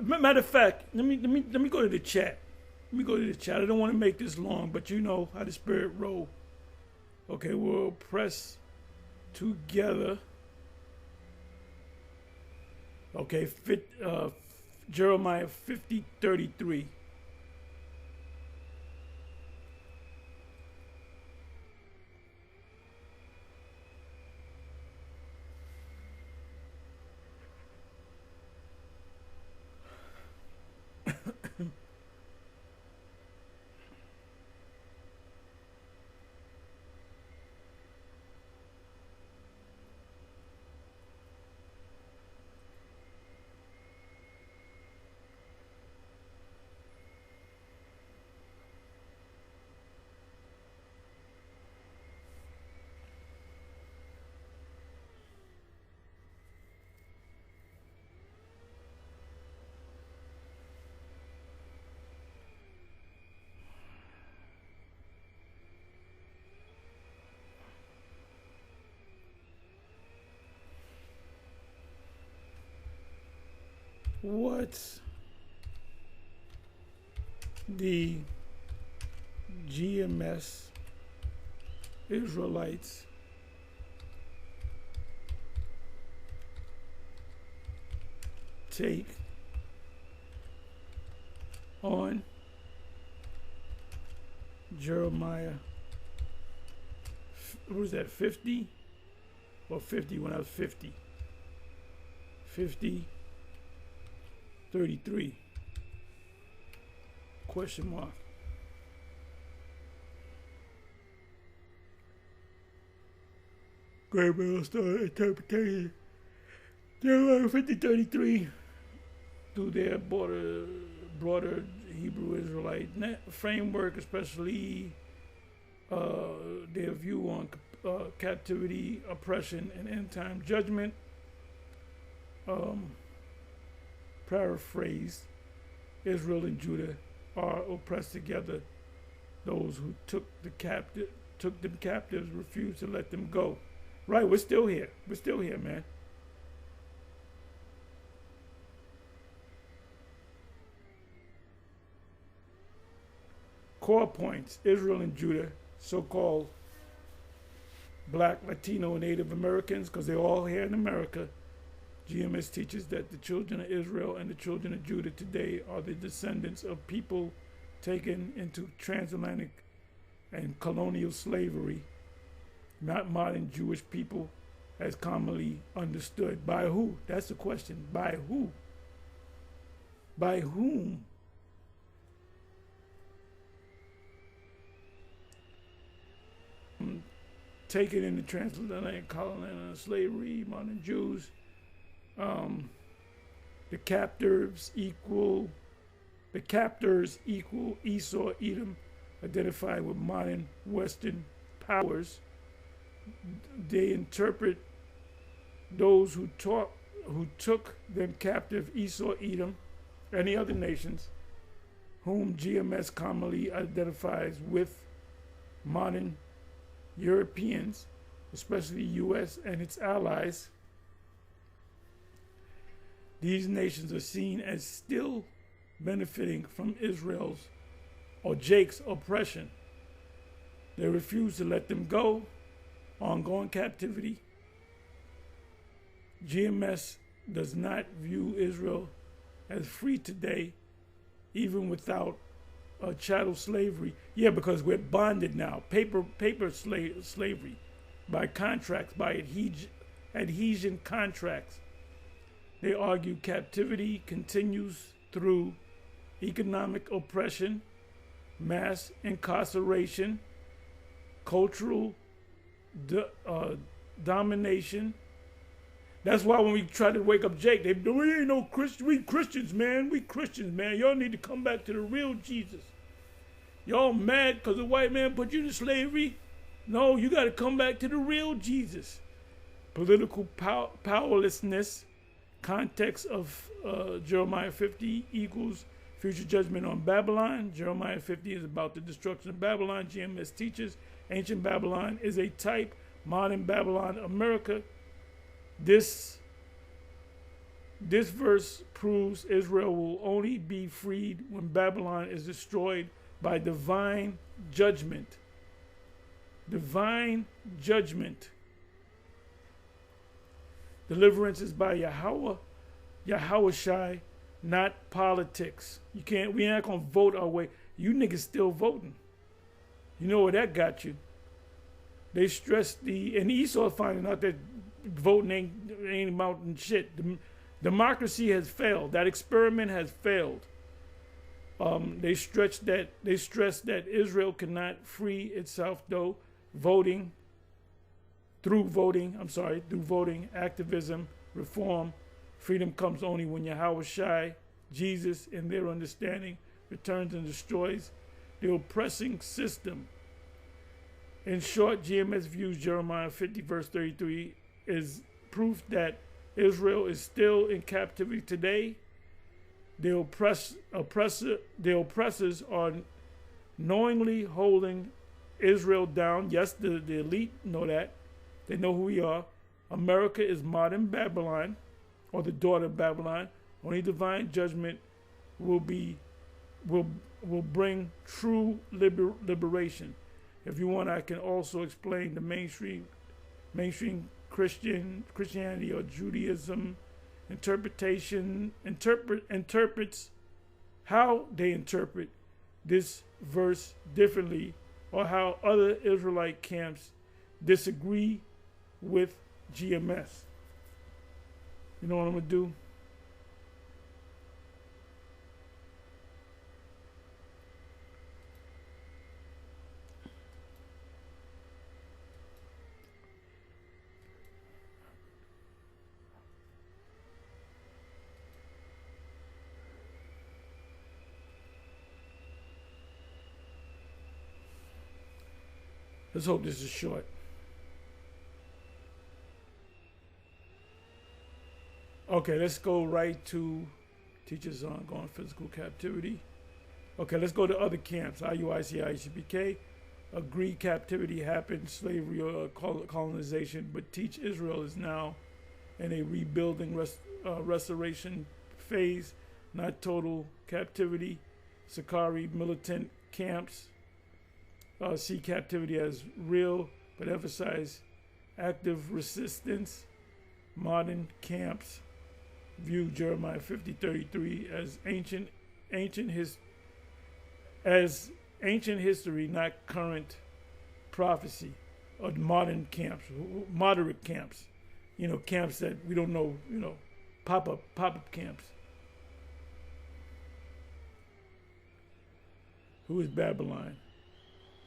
Matter of fact, let me go to the chat. Let me go to the chat. I don't want to make this long, but you know how the Spirit roll. Okay, we'll press together. Okay, Jeremiah 50:33. What's the GMS Israelites take on Jeremiah, what was that, 50? Or 50 when I was 50? 50, 33. Question mark. Great Start Interpretation. Jeremiah 50:33 through their broader Hebrew Israelite framework, especially their view on captivity, oppression, and end-time judgment. Paraphrase: Israel and Judah are oppressed together. Those who took them captives, refused to let them go. Right, we're still here. We're still here, man. Core points: Israel and Judah, so-called Black, Latino, and Native Americans, because they're all here in America. GMS teaches that the children of Israel and the children of Judah today are the descendants of people taken into transatlantic and colonial slavery, not modern Jewish people as commonly understood. By who? That's the question. By who? By whom? Taken into transatlantic colonial slavery, modern Jews. The captors equal Esau, Edom, identified with modern Western powers. They interpret those who took them captive, Esau, Edom, and the other nations, whom GMS commonly identifies with modern Europeans, especially the U.S. and its allies. These nations are seen as still benefiting from Israel's or Jake's oppression. They refuse to let them go. Ongoing captivity. GMS does not view Israel as free today, even without chattel slavery. Yeah, because we're bonded now. Paper slavery, by contracts, by adhesion contracts. They argue captivity continues through economic oppression, mass incarceration, cultural domination. That's why when we try to wake up Jake, we ain't no Christian. We Christians, man. We Christians, man. Y'all need to come back to the real Jesus. Y'all mad because the white man put you to slavery? No, you got to come back to the real Jesus. Political powerlessness. Context of Jeremiah 50 equals future judgment on Babylon. Jeremiah 50 is about the destruction of Babylon. GMS teaches ancient Babylon is a type, modern Babylon, America. This verse proves Israel will only be freed when Babylon is destroyed by divine judgment. Divine judgment. Deliverance is by Yahweh Shai, not politics. We ain't gonna vote our way. You niggas still voting. You know where that got you. They stress and Esau finding out that voting ain't amounting shit. Democracy has failed. That experiment has failed. They stress that Israel cannot free itself through voting, activism, reform. Freedom comes only when Yahweh Shai, Jesus, in their understanding, returns and destroys the oppressing system. In short, GMS views Jeremiah 50 verse 33 is proof that Israel is still in captivity today. The oppressors are knowingly holding Israel down. Yes, the elite know that. They know who we are. America is modern Babylon, or the daughter of Babylon. Only divine judgment will will bring true liberation. If you want, I can also explain the mainstream Christianity or Judaism interprets how they interpret this verse differently, or how other Israelite camps disagree with GMS. You know what I'm gonna do? Let's hope this is short. Okay, let's go right to teachers on going physical captivity. Okay, let's go to other camps. IUIC, ICBK. Agree captivity happened, slavery or colonization, but teach Israel is now in a rebuilding restoration phase, not total captivity. Sakari militant camps see captivity as real, but emphasize active resistance. Modern camps view Jeremiah 50:33 as ancient history, not current prophecy. Or modern camps, moderate camps, camps that we don't know, pop-up camps. Who is Babylon?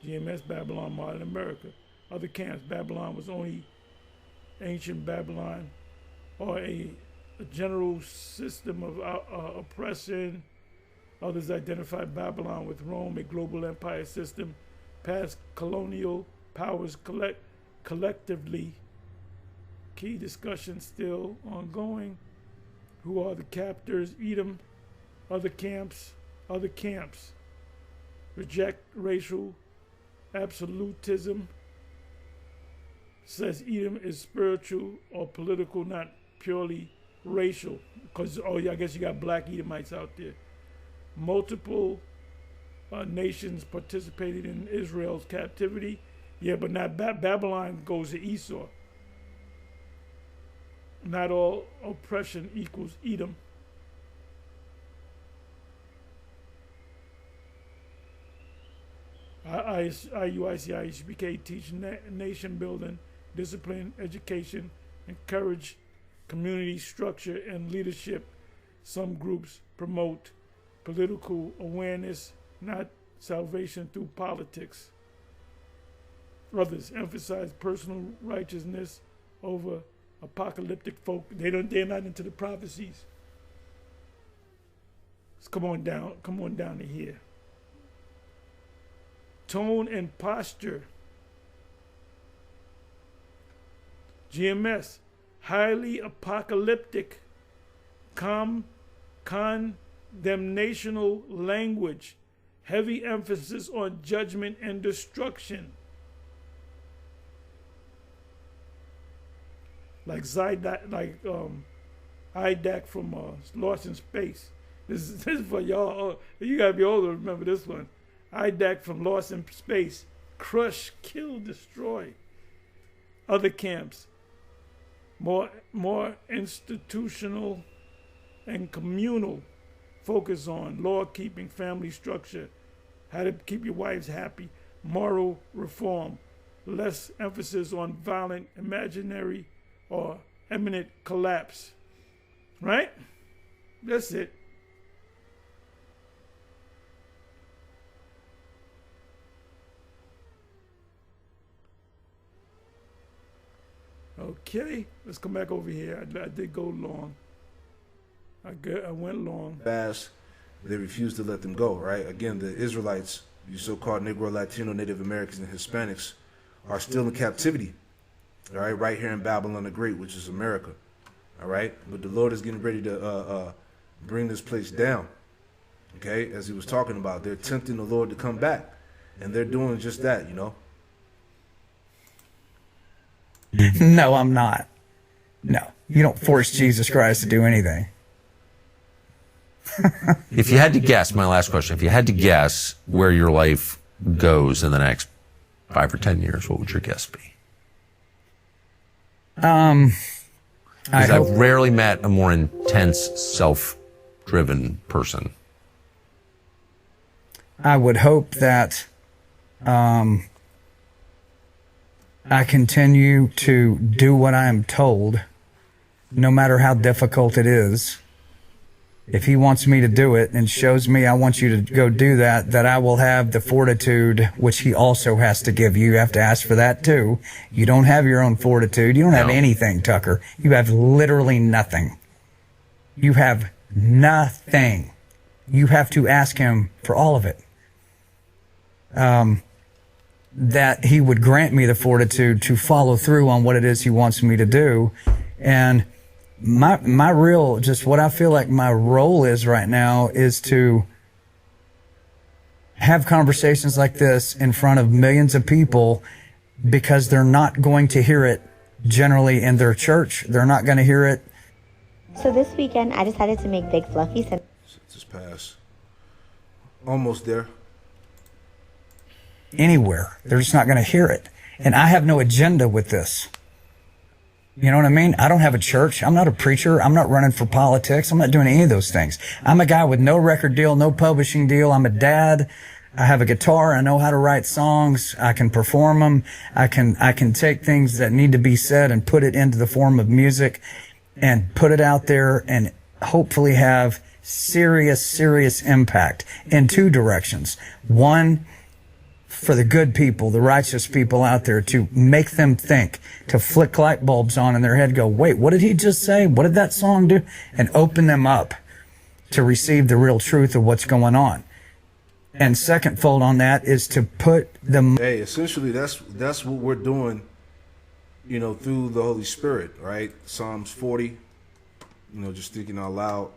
GMS, Babylon, modern America. Other camps, Babylon was only ancient Babylon, or a general system of oppression. Others identify Babylon with Rome, a global empire system, past colonial powers collectively. Key discussion still ongoing. Who are the captors? Edom. Other camps. Reject racial absolutism. Says Edom is spiritual or political, not purely racial. Because, I guess you got black Edomites out there. Multiple nations participated in Israel's captivity. Yeah, but not Babylon goes to Esau. Not all oppression equals Edom. IUIC, IHBK teach nation building, discipline, education, encourage community structure and leadership. Some groups promote political awareness, not salvation through politics. Others emphasize personal righteousness over apocalyptic folk. They're not into the prophecies. Let's come on down to here. Tone and posture. GMS, highly apocalyptic, condemnational language, heavy emphasis on judgment and destruction. Like Idak from Lost in Space. This is for y'all. You gotta be older to remember this one. Idak from Lost in Space. Crush, kill, destroy. Other camps. More institutional and communal. Focus on law keeping, family structure, how to keep your wives happy, moral reform. Less emphasis on violent, imaginary, or imminent collapse. Right? That's it. Okay, let's come back over here. I did go long. I went long. Fast, they refused to let them go, right? Again, the Israelites, you so-called Negro, Latino, Native Americans, and Hispanics, are still in captivity, all right here in Babylon the Great, which is America, all right? But the Lord is getting ready to bring this place down, okay? As he was talking about, they're tempting the Lord to come back, and they're doing just that, No, I'm not. No, you don't force Jesus Christ to do anything. If you had to guess, my last question, if you had to guess where your life goes in the next 5 or 10 years, what would your guess be? Because I've rarely met a more intense, self-driven person. I would hope that I continue to do what I am told, no matter how difficult it is. If he wants me to do it and shows me I want you to go do that, that I will have the fortitude, which he also has to give you. You have to ask for that too. You don't have your own fortitude. You don't have anything, Tucker. You have literally nothing. You have nothing. You have to ask him for all of it. That he would grant me the fortitude to follow through on what it is he wants me to do. And my real, just what I feel like my role is right now is to have conversations like this in front of millions of people, because they're not going to hear it generally in their church. They're not going to hear it. So this weekend, I decided to make Big Fluffy some. Just pass. Almost there. Anywhere. They're just not going to hear it. And I have no agenda with this. You know what I mean? I don't have a church. I'm not a preacher. I'm not running for politics. I'm not doing any of those things. I'm a guy with no record deal, no publishing deal. I'm a dad. I have a guitar. I know how to write songs. I can perform them. I can take things that need to be said and put it into the form of music and put it out there and hopefully have serious impact in two directions. One, for the good people, the righteous people out there, to make them think, to flick light bulbs on in their head, go, wait, what did he just say? What did that song do? And open them up to receive the real truth of what's going on. And second fold on that is to put the... Hey, essentially that's what we're doing, you know, through the Holy Spirit, right? Psalms 40, you know, just thinking out loud.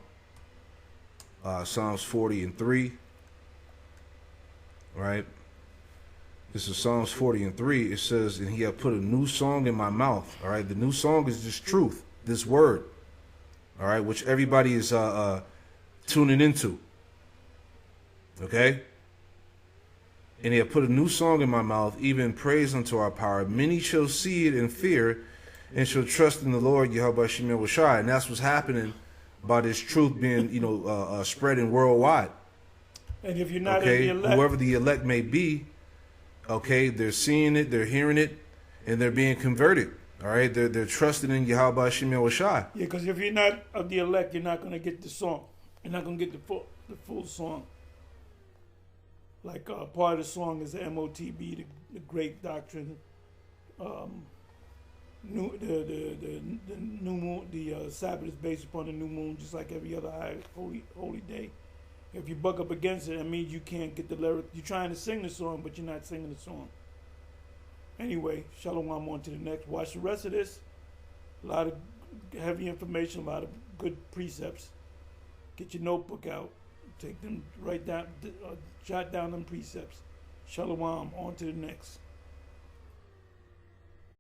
Psalms 40 and 3, right? This is Psalms 40 and 3. It says, and he hath put a new song in my mouth. All right. The new song is this truth, this word. All right. Which everybody is tuning into. Okay. And he hath put a new song in my mouth, even praise unto our power. Many shall see it and fear, and shall trust in the Lord, Yahweh Shemel Washai. And that's what's happening by this truth being, you know, spreading worldwide. And if you're not okay, in the elect, whoever the elect may be, okay, they're seeing it, they're hearing it, and they're being converted. All right, they're trusting in Yahweh Shemel Washai. Yeah, because if you're not of the elect, you're not going to get the song. You're not going to get the full song. Like part of the song is the MOTB, the Great Doctrine. The new moon, the Sabbath is based upon the new moon, just like every other holy day. If you buck up against it, it means you can't get the lyric. You're trying to sing the song, but you're not singing the song. Anyway, shalom, on to the next. Watch the rest of this. A lot of heavy information, a lot of good precepts. Get your notebook out. Take them, write down, jot down them precepts. Shalom, on to the next.